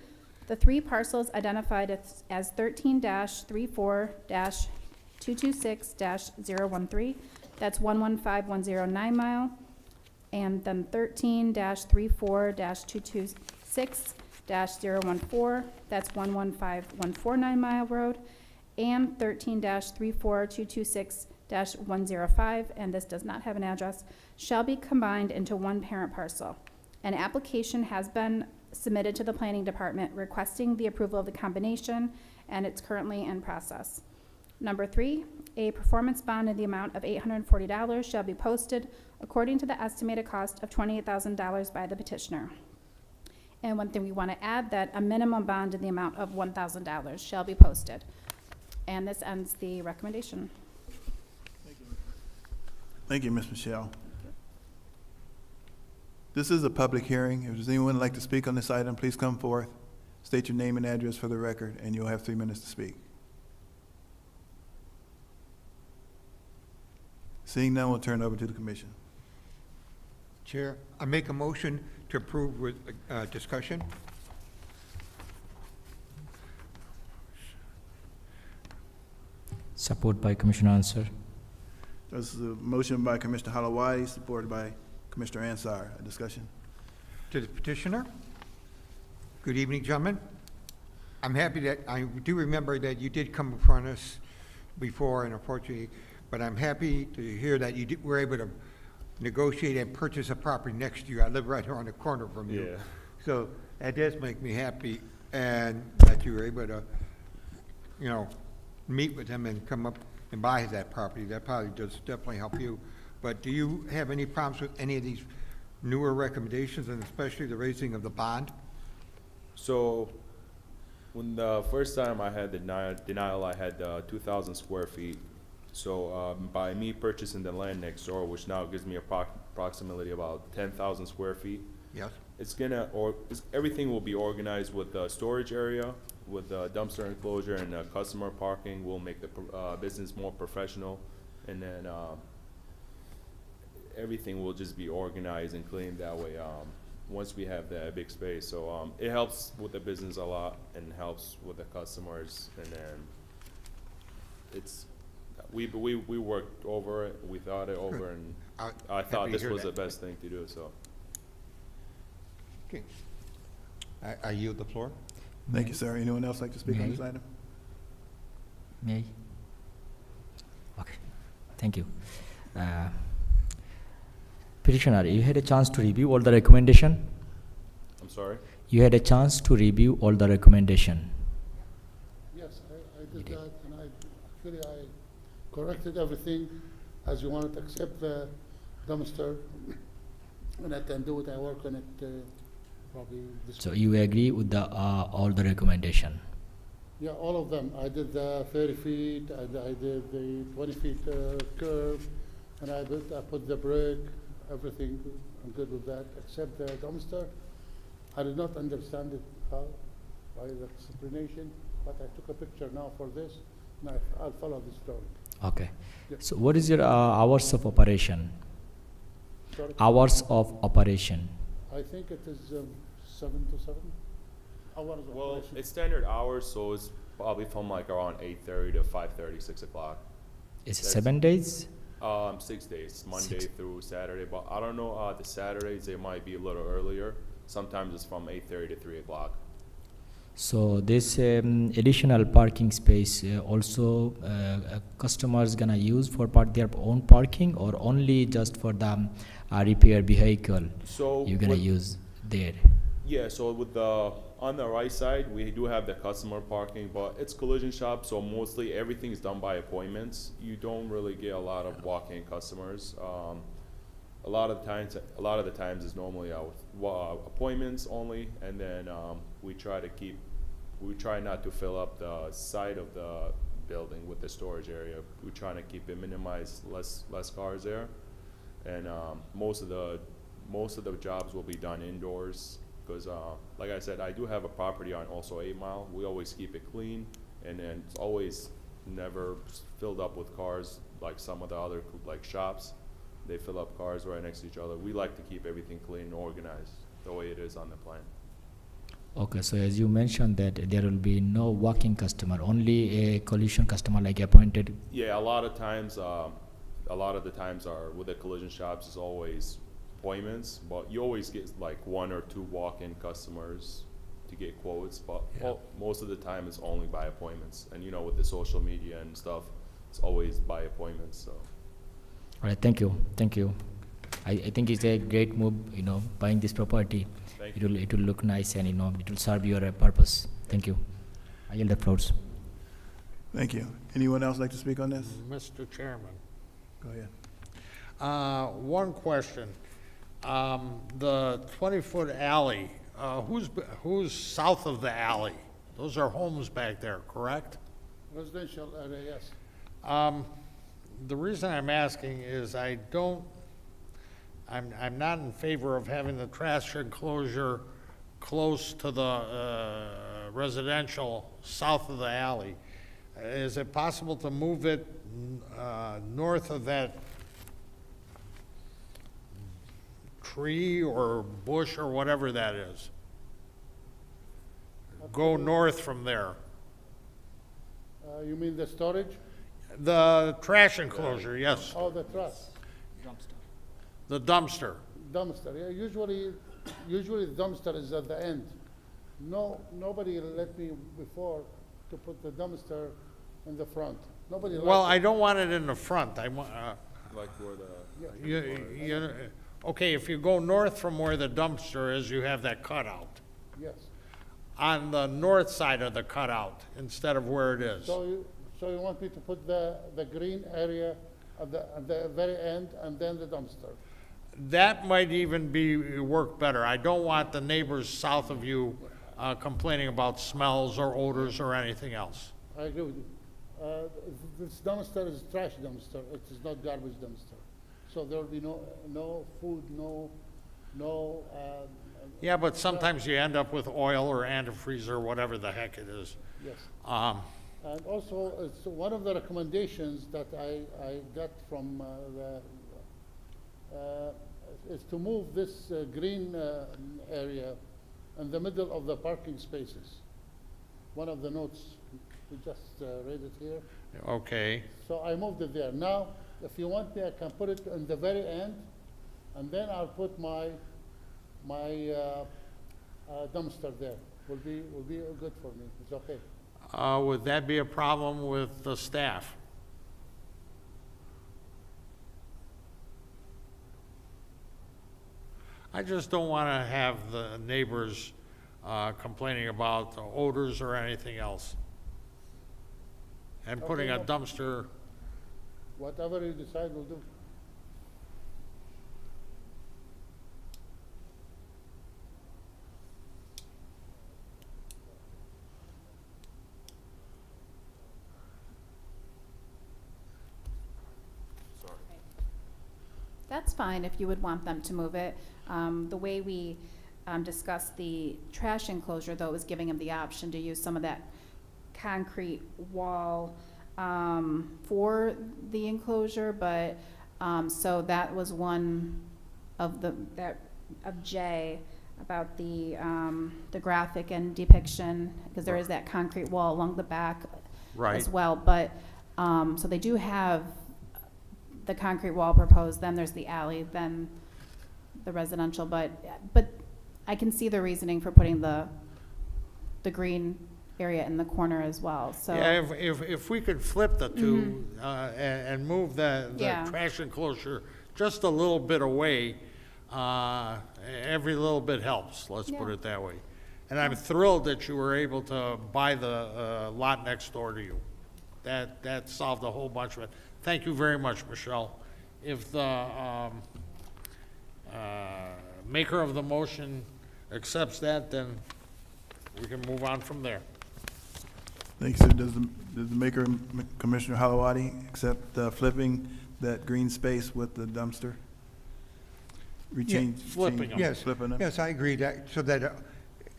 the 3 parcels identified as 13-34-226-013, that's 115,109 mile, and then 13-34-226-014, that's 115,149 mile road, and 13-34-226-105, and this does not have an address, shall be combined into one parent parcel. An application has been submitted to the planning department requesting the approval of the combination, and it's currently in process. Number 3, a performance bond in the amount of $840 shall be posted according to the estimated cost of $28,000 by the petitioner. And one thing we want to add, that a minimum bond in the amount of $1,000 shall be posted. And this ends the recommendation. Thank you, Ms. Michelle. This is a public hearing. If there's anyone who'd like to speak on this item, please come forth, state your name and address for the record, and you'll have 3 minutes to speak. Seeing none, we'll turn it over to the commission. Chair, I make a motion to approve with discussion. Support by Commissioner Ansar. This is a motion by Commissioner Halawadi, supported by Commissioner Ansar. A discussion? To the petitioner. Good evening, gentlemen. I'm happy that, I do remember that you did come in front of us before, and unfortunately, but I'm happy to hear that you were able to negotiate and purchase a property next to you. I live right here on the corner from you. Yeah. So that does make me happy, and that you were able to, you know, meet with him and come up and buy that property. That probably does definitely help you. But do you have any problems with any of these newer recommendations, and especially the raising of the bond? So, when the first time I had the denial, I had 2,000 square feet. So, by me purchasing the land next door, which now gives me approximately about 10,000 square feet, Yes. it's gonna, everything will be organized with the storage area, with the dumpster enclosure and customer parking. Will make the business more professional, and then everything will just be organized and clean that way. Once we have that big space, so it helps with the business a lot and helps with the customers. And then it's we worked over it, we thought it over, and I thought happy to this hear was the that. best thing to do. So. Okay. I yield the floor. Thank you, sir. Anyone else like to speak on May I? this item? May I? Okay, thank you. Petitioner, you had a chance to review all the recommendation? I'm sorry. You had a chance to review all the recommendation. Actually, I corrected everything as you wanted, except the dumpster. And I can do it, I work on it probably this So week. you agree with the all the recommendation? Yeah, all of them. I did the 30 feet, I did the 20 feet curve, and I put the brick, everything. I'm good with that, except the dumpster. I did not understand it, how, by the explanation, but I took a picture now for this, and I'll follow this drawing. Okay. Yeah. So what is your hours of operation? Sorry? Hours of operation. I think it is 7 to 7 hours of Well, operation. it's standard hours, so it's probably from like around 8:30 to 5:30, 6 o'clock. Is it That's- 7 days? 6 days, Monday Six. through Saturday, but I don't know, the Saturdays, they might be a little earlier. Sometimes it's from 8:30 to 3 o'clock. So this additional parking space also customers gonna use for their own parking, or only just for the repair vehicle So. you're gonna with- use there? Yeah, so with the, on the right side, we do have the customer parking, but it's collision shop, so mostly everything is done by appointments. You don't really get a lot of walk-in customers. A lot of the times is normally appointments only, and then we try not to fill up the side of the building with the storage area. We're trying to keep it minimize, less cars there, and most of the jobs will be done indoors. Because, like I said, I do have a property on also 8 Mile. We always keep it clean, and then it's always never filled up with cars like some of the other like shops. They fill up cars right next to each other. We like to keep everything clean and organized the way it is on the plan. Okay, so as you mentioned that there will be no walk-in customer, only a collision customer like appointed. Yeah, a lot of the times are with the collision shops is always appointments, but you always get like 1 or 2 walk-in customers to get quotes, but most of the time it's only by appointments. And you know, with the social media and stuff, it's always by appointments, so. All right, thank you, thank you. I think it's a great move, buying this property. Thank It will look nice, and it will serve your purpose. Thank you. I yield the floor. Thank you. Anyone else like to speak on this? Mr. Chairman, Go ahead. one question. The 20-foot alley, who's south of the alley? Those are homes back there, correct? Residential area, yes. The reason I'm asking is I'm not in favor of having the trash enclosure close to the residential south of the alley. Is it possible to move it north of that tree or bush or whatever that is? Go north from there. You mean the storage? The trash enclosure, yes. Oh, the trash. The dumpster. Dumpster, yeah, usually the dumpster is at the end. Nobody let me before to put the dumpster in the front. Nobody Well, I likes don't want it in the front. I want, Like where the, okay, if you go north from where the dumpster is, you have that cutout. it. Yes. On the north side of the cutout, instead of where it is. So you want me to put the green area at the very end and then the dumpster? That might even work better. I don't want the neighbors south of you complaining about smells or odors or anything else. I agree with you. This dumpster is trash dumpster. It is not garbage dumpster. So there will be no food, no. Yeah, but sometimes you end up with oil or antifreeze or whatever the heck it is. Yes. And also, it's one of the recommendations that I got from is to move this green area in the middle of the parking spaces. One of the notes, we just read it here. Okay. So I moved it there. Now, if you want me, I can put it in the very end, and then I'll put my dumpster there. Will be good for me. It's okay. Would that be a problem with the staff? I just don't want to have the neighbors complaining about the odors or anything else. and putting a Okay, dumpster. Whatever you decide, we'll do. That's fine if you would want them to move it. The way we discussed the trash enclosure, though, was giving them the option to use some of that concrete wall for the enclosure, but, so that was one of of Jay about the graphic and depiction, because there is that concrete wall along the back Right. as well, but, so they do have the concrete wall proposed, then there's the alley, then the residential, but I can see the reasoning for putting the green area in the corner as well, so. Yeah, if we could flip the two, and move the Yeah. trash enclosure just a little bit away, every little bit helps, let's put Yeah. it that way. And I'm thrilled that you were able to buy the lot next door to you. That solved a whole bunch of it. Thank you very much, Michelle. If the maker of the motion accepts that, then we can move on from there. Thanks, sir. Does the maker, Commissioner Halawadi, accept flipping that green space with the dumpster? flipping them. Yes, Flipping them? yes, I agree that, so that it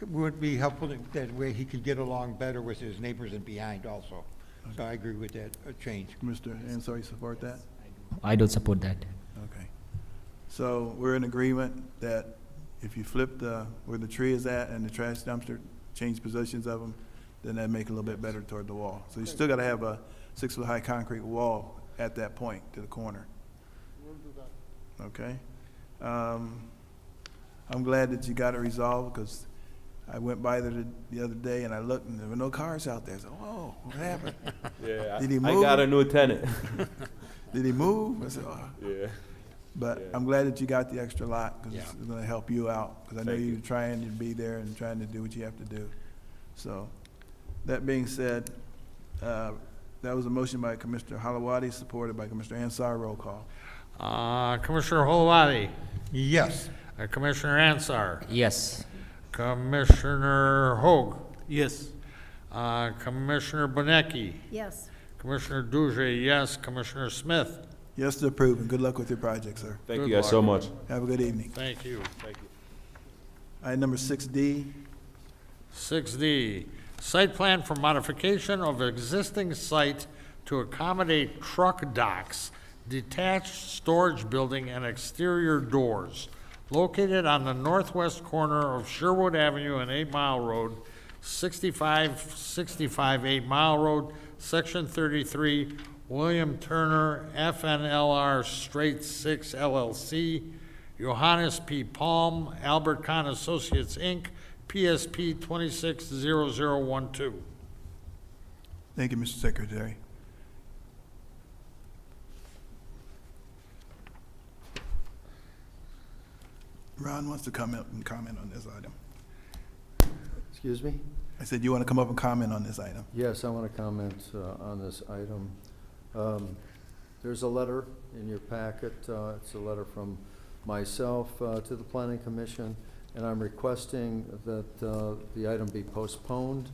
would be helpful, that way he could get along better with his neighbors and behind also. So I agree with that change. Mr. Ansari, you support that? I do support that. Okay. So we're in agreement that if you flip where the tree is at and the trash dumpster, change positions of them, then that make it a little bit better toward the wall. So you still gotta have a 6-foot-high concrete wall at that point to the corner, We'll do that. okay? I'm glad that you got it resolved, because I went by there the other day and I looked and there were no cars out there. I said, whoa, what happened? Yeah, Did he I move? got a new tenant. Did he move? I said, oh. Yeah. But Yeah. I'm glad that you got the extra lot, because Yeah. it's gonna help you out, because I know Thank you're you. trying to be there and trying to do what you have to do. So, that being said, that was a motion by Commissioner Halawadi, supported by Commissioner Ansar. Roll call. Commissioner Holowati, Yes. Commissioner Ansar, Yes. Commissioner Hoag, Yes. Commissioner Benecki, Yes. Commissioner Duje, yes, Commissioner Smith. Yes to approve, and good luck with your project, sir. Thank Good you guys so luck. much. Have a good evening. Thank you. Thank you. Item number 6D, 6D, site plan for modification of existing site to accommodate truck docks, detached storage building, and exterior doors located on the northwest corner of Sherwood Avenue and 8 Mile Road, 6565 8 Mile Road, Section 33, William Turner, FNLR Straight 6 LLC, Johannes P. Palm, Albert Kahn Associates, Inc., PSP 260012. thank you, Mr. Secretary. Ron wants to come up and comment on this item. Excuse me? I said, you want to come up and comment on this item? Yes, I want to comment on this item. There's a letter in your packet. It's a letter from myself to the Planning Commission, and I'm requesting that the item be postponed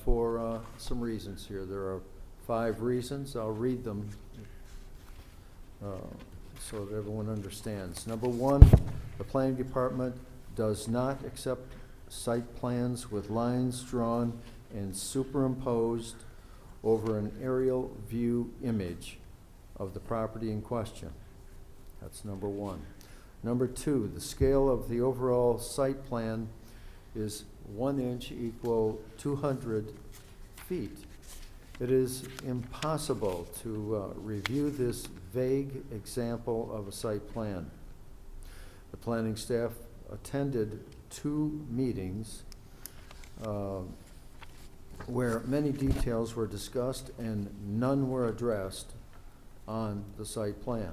for some reasons here. There are 5 reasons. I'll read them so that everyone understands. Number 1, the Planning Department does not accept site plans with lines drawn and superimposed over an aerial view image of the property in question. That's number 1. Number 2, the scale of the overall site plan is 1 inch equal 200 feet. It is impossible to review this vague example of a site plan. The planning staff attended 2 meetings where many details were discussed and none were addressed on the site plan.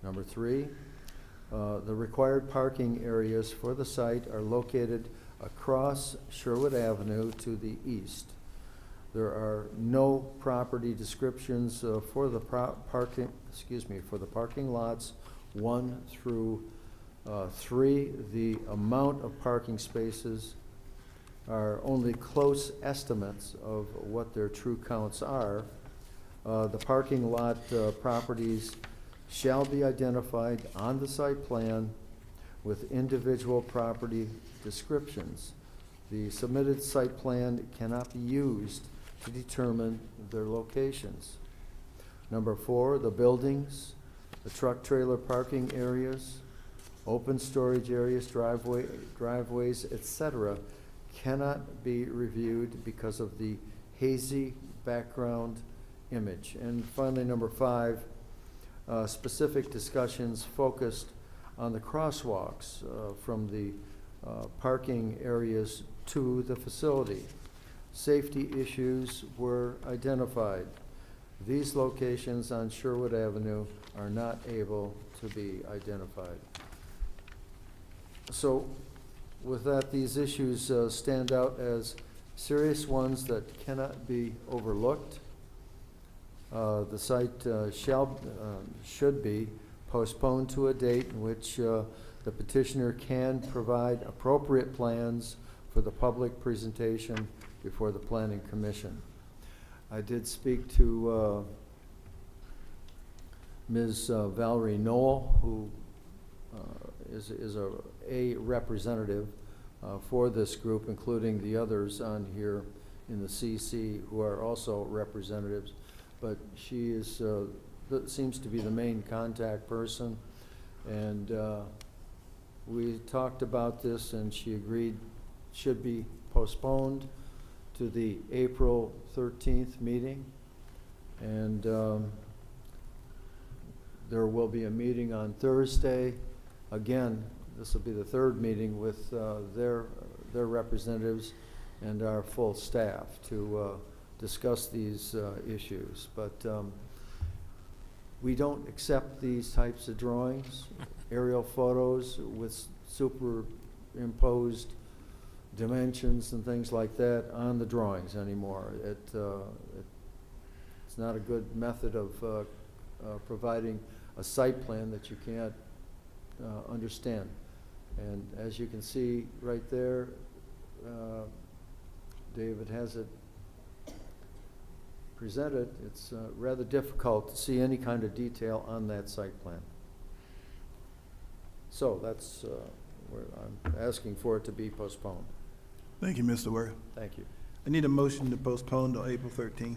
Number 3, the required parking areas for the site are located across Sherwood Avenue to the east. There are no property descriptions for the parking lots 1 through 3. The amount of parking spaces are only close estimates of what their true counts are. The parking lot properties shall be identified on the site plan with individual property descriptions. The submitted site plan cannot be used to determine their locations. Number 4, the buildings, the truck trailer parking areas, open storage areas, driveways, etc., cannot be reviewed because of the hazy background image. And finally, number 5, specific discussions focused on the crosswalks from the parking areas to the facility. Safety issues were identified. These locations on Sherwood Avenue are not able to be identified. So with that, these issues stand out as serious ones that cannot be overlooked. The site should be postponed to a date in which the petitioner can provide appropriate plans for the public presentation before the Planning Commission. I did speak to Ms. Valerie Knoll, who is a representative for this group, including the others on here in the CC who are also representatives. But she is seems to be the main contact person, and we talked about this, and she agreed should be postponed to the April 13th meeting, and there will be a meeting on Thursday. Again, this will be the 3rd meeting with their representatives and our full staff to discuss these issues. But we don't accept these types of drawings, aerial photos with superimposed dimensions and things like that on the drawings anymore. It's not a good method of providing a site plan that you can't understand. And as you can see right there, David has it presented. It's rather difficult to see any kind of detail on that site plan. So that's where I'm asking for it to be postponed. Thank you, Mr. Ware. Thank you. I need a motion to postpone to April 13th.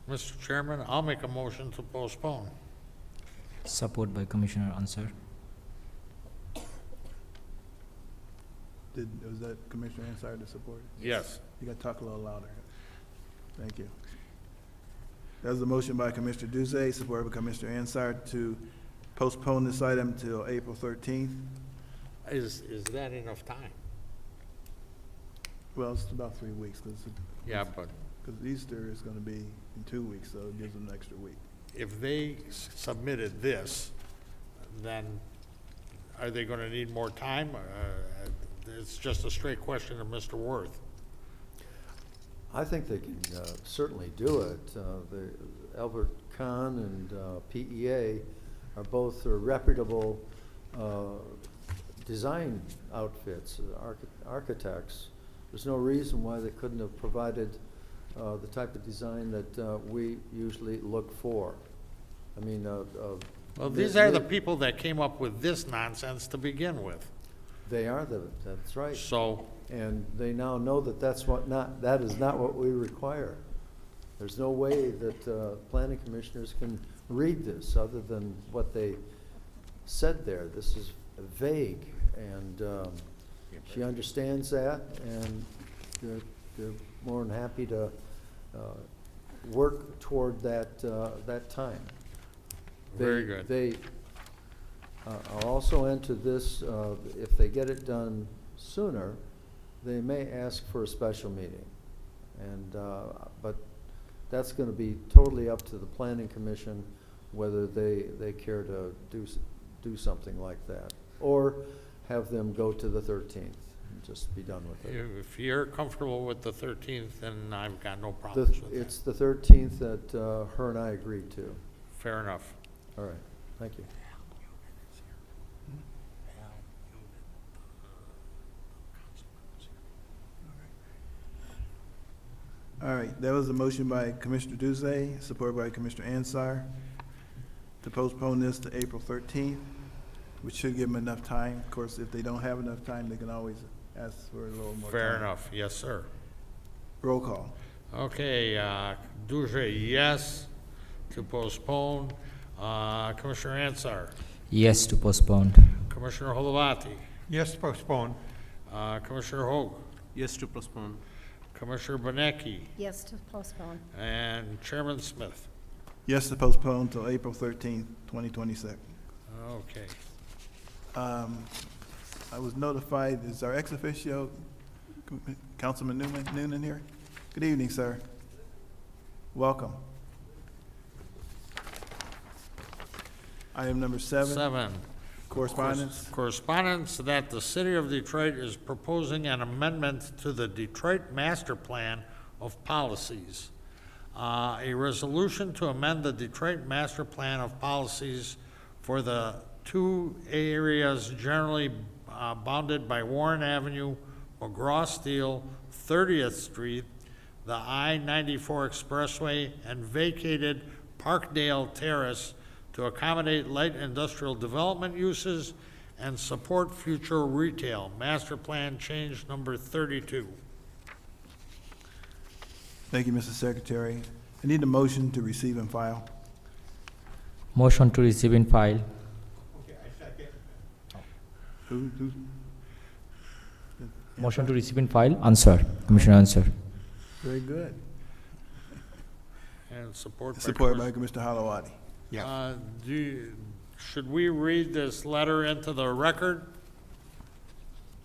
Mr. Chairman, I'll make a motion to postpone. Support by Commissioner Ansar. Was that Commissioner Ansar to support it? Yes. You got to talk a little louder. Thank you. That was a motion by Commissioner Duzé, supported by Commissioner Ansar to postpone this item till April 13th. Is that enough time? Well, it's about 3 weeks Yeah, but because Easter is going to be in 2 weeks, so it gives them an extra week. if they submitted this, then are they gonna need more time? It's just a straight question to Mr. Worth. I think they can certainly do it. The Albert Kahn and PEA are both reputable design outfits, architects. There's no reason why they couldn't have provided the type of design that we usually look for. I mean, Well, these are the people that came up with this nonsense to begin with. they are that's right. So, And they now know that that is not what we require. There's no way that planning commissioners can read this other than what they said there. This is vague, and she understands that, and they're more than happy to work toward that time. Very good. They are also into this, if they get it done sooner, they may ask for a special meeting. And, but that's gonna be totally up to the planning commission whether they care to do something like that. Or have them go to the 13th. just be done with it. If you're comfortable with the 13th, then I've got no The- problems with It's that. the 13th that her and I agreed to. Fair enough. All right, thank you. All right, that was a motion by Commissioner Duzay, supported by Commissioner Ansar, to postpone this to April 13th, which should give them enough time. Of course, if they don't have enough time, they can always ask for a little more time. Fair enough. Yes, sir. Roll call. Okay, Dujay, yes to postpone. Commissioner Ansar, Yes to postpone. Commissioner Holavati, Yes, postpone. Commissioner Hoag, Yes to postpone. Commissioner Benecki, Yes to postpone. and Chairman Smith. Yes to postpone till April 13th, 2026. Okay. I was notified, is our ex officio, Councilman Noonan here? Good evening, sir. Welcome. Item number 7, correspondence. Correspondence that the City of Detroit is proposing an amendment to the Detroit Master Plan of Policies. A resolution to amend the Detroit Master Plan of Policies for the two areas generally bounded by Warren Avenue, McGraw-Steele, 30th Street, the I-94 Expressway, and vacated Parkdale Terrace to accommodate light industrial development uses and support future retail. Master Plan Change Number 32. Thank you, Mr. Secretary. I need a motion to receive and file. Motion to receive in file. Who? Motion to receive in file. Answer. Commissioner Answer. Very good. And support by Supported by Commissioner- Commissioner Halawadi. Yeah. Should we read this letter into the record?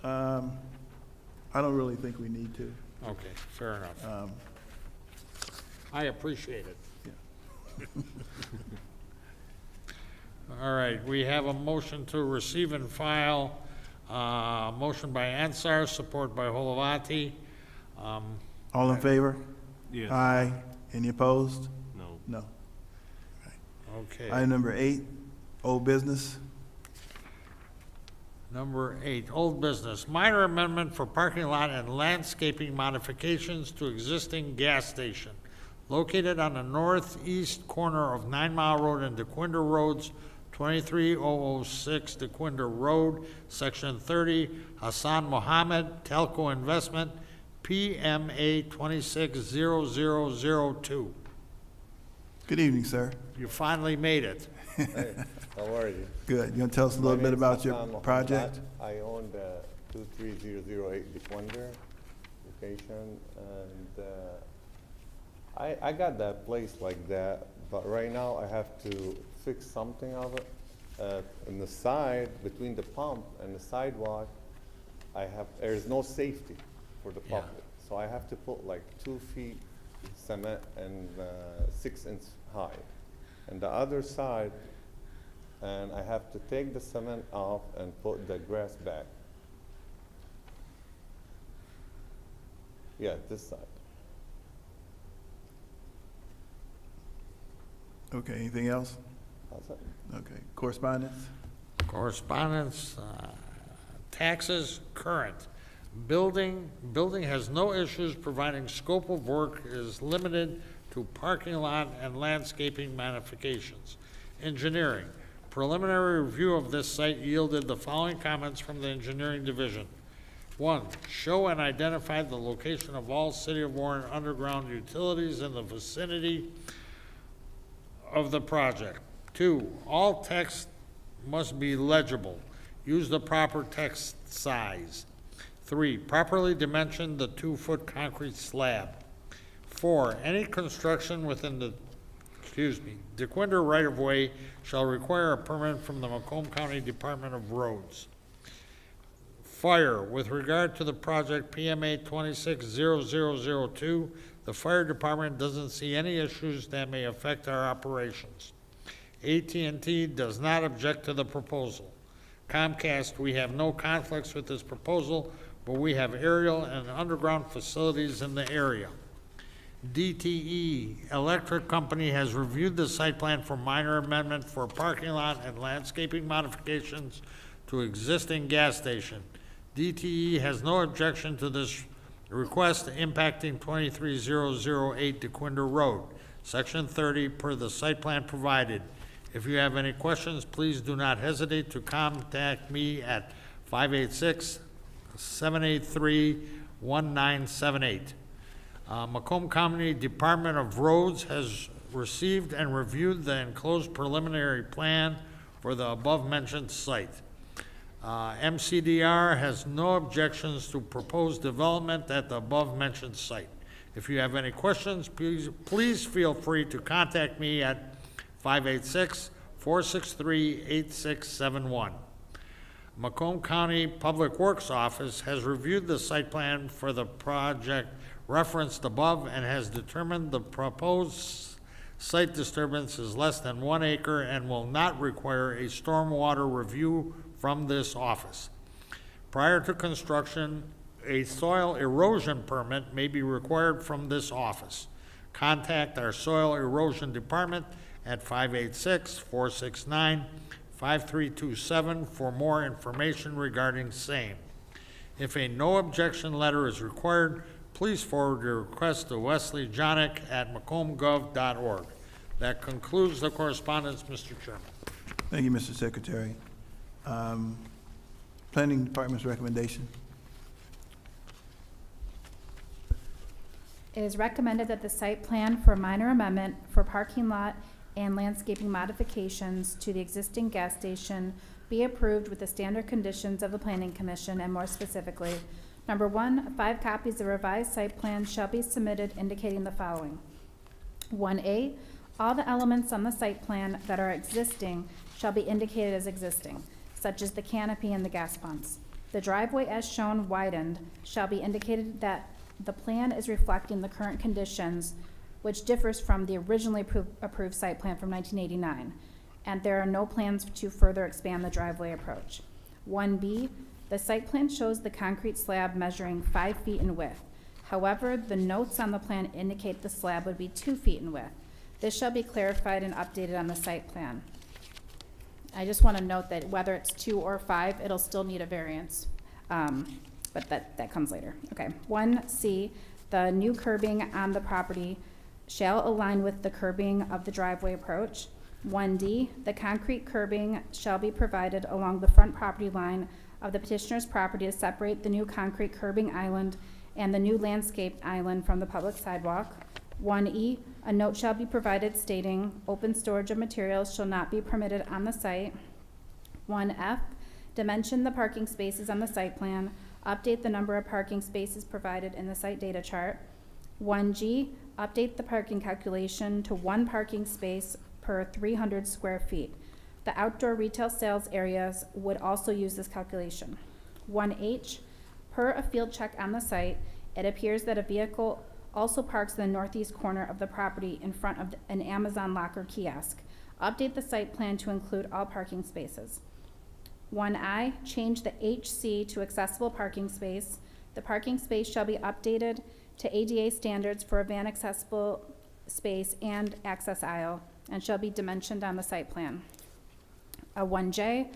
I don't really think we need to. Okay, fair enough. Um, I appreciate it. Yeah. All right, we have a motion to receive and file, motion by Ansar, support by Holavati. All in favor? Yes. Aye. Any opposed? No. No. Okay. Item number 8, old business. Number 8, old business, minor amendment for parking lot and landscaping modifications to existing gas station located on the northeast corner of 9 Mile Road and DeQuinder Roads, 23006 DeQuinder Road, Section 30, Hassan Mohammed, Telco Investment, PMA 260002. Good evening, sir. You finally made it. Hey, how are you? Good. You want to tell us a little bit about your project? I own the 23008 DeQuinder location, and I got that place like that, but right now I have to fix something of it. In the side, between the pump and the sidewalk, there's no safety for the Yeah. public. So I have to put like 2 feet cement and 6 inch high. And the other side, and I have to take the cement off and put the grass back. Yeah, this side. Okay, anything else? That's it. Okay, correspondence? Correspondence, taxes, current. Building has no issues, providing scope of work is limited to parking lot and landscaping modifications. Engineering, preliminary review of this site yielded the following comments from the engineering division. 1, show and identify the location of all City of Warren underground utilities in the vicinity of the project. 2, all text must be legible. Use the proper text size. 3, properly dimension the 2-foot concrete slab. 4, any construction within the, DeQuinder right-of-way shall require a permit from the Macomb County Department of Roads. Fire, with regard to the project PMA 260002, the fire department doesn't see any issues that may affect our operations. AT&T does not object to the proposal. Comcast, we have no conflicts with this proposal. but we have aerial and underground facilities in the area. DTE Electric Company has reviewed the site plan for minor amendment for parking lot and landscaping modifications to existing gas station. DTE has no objection to this request impacting 23008 DeQuinder Road, Section 30, per the site plan provided. If you have any questions, please do not hesitate to contact me at 586-783-1978. Macomb County Department of Roads has received and reviewed the enclosed preliminary plan for the above-mentioned site. MCDR has no objections to proposed development at the above-mentioned site. If you have any questions, please feel free to contact me at 586-463-8671. Macomb County Public Works Office has reviewed the site plan for the project referenced above and has determined the proposed site disturbance is less than 1 acre and will not require a stormwater review from this office. Prior to construction, a soil erosion permit may be required from this office. Contact our soil erosion department at 586-469-5327 for more information regarding same. If a no objection letter is required, please forward your request to Wesley Jonick at macomb.gov.org. That concludes the correspondence, Mr. Chairman. Thank you, Mr. Secretary. Planning Department's recommendation. It is recommended that the site plan for minor amendment for parking lot and landscaping modifications to the existing gas station be approved with the standard conditions of the Planning Commission, and more specifically, number 1, 5 copies of revised site plan shall be submitted indicating the following. 1A, all the elements on the site plan that are existing shall be indicated as existing, such as the canopy and the gas pumps. The driveway as shown widened shall be indicated that the plan is reflecting the current conditions, which differs from the originally approved site plan from 1989, and there are no plans to further expand the driveway approach. 1B, the site plan shows the concrete slab measuring 5 feet in width. However, the notes on the plan indicate the slab would be 2 feet in width. This shall be clarified and updated on the site plan. I just want to note that whether it's 2 or 5, it'll still need a variance, but that comes later. Okay, 1C, the new curbing on the property shall align with the curbing of the driveway approach. 1D, the concrete curbing shall be provided along the front property line of the petitioner's property to separate the new concrete curbing island and the new landscaped island from the public sidewalk. 1E, a note shall be provided stating open storage of materials shall not be permitted on the site. 1F, dimension the parking spaces on the site plan, update the number of parking spaces provided in the site data chart. 1G, update the parking calculation to 1 parking space per 300 square feet. The outdoor retail sales areas would also use this calculation. 1H, per a field check on the site, it appears that a vehicle also parks in the northeast corner of the property in front of an Amazon locker kiosk. Update the site plan to include all parking spaces. 1I, change the HC to accessible parking space. The parking space shall be updated to ADA standards for a van accessible space and access aisle, and shall be dimensioned on the site plan. 1J,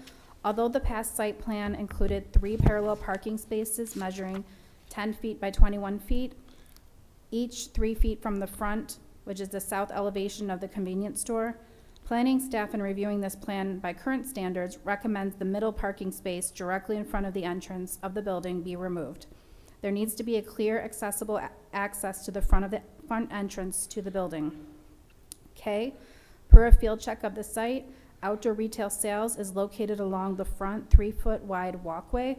although the past site plan included 3 parallel parking spaces measuring 10 feet by 21 feet, each 3 feet from the front, which is the south elevation of the convenience store, planning staff in reviewing this plan by current standards recommends the middle parking space directly in front of the entrance of the building be removed. There needs to be a clear, accessible access to the front entrance to the building. K, per a field check of the site, outdoor retail sales is located along the front 3-foot wide walkway.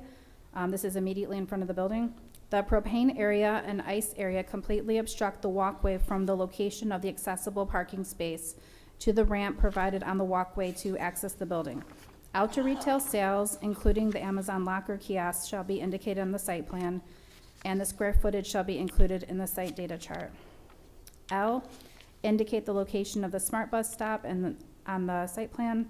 This is immediately in front of the building. The propane area and ice area completely obstruct the walkway from the location of the accessible parking space to the ramp provided on the walkway to access the building. Outdoor retail sales, including the Amazon locker kiosk, shall be indicated on the site plan, and the square footage shall be included in the site data chart. L, indicate the location of the smart bus stop on the site plan.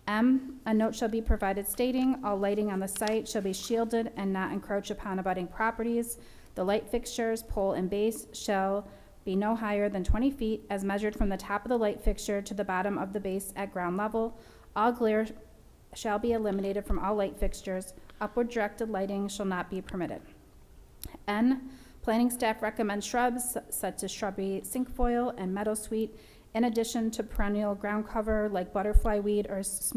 M, a note shall be provided stating, all lighting on the site shall be shielded and not encroach upon abutting properties. The light fixtures, pole, and base shall be no higher than 20 feet as measured from the top of the light fixture to the bottom of the base at ground level. All glare shall be eliminated from all light fixtures. Upward directed lighting shall not be permitted. N, planning staff recommends shrubs such as shrubby cinquefoil and meadowsweet in addition to perennial ground cover like butterfly weed or smooth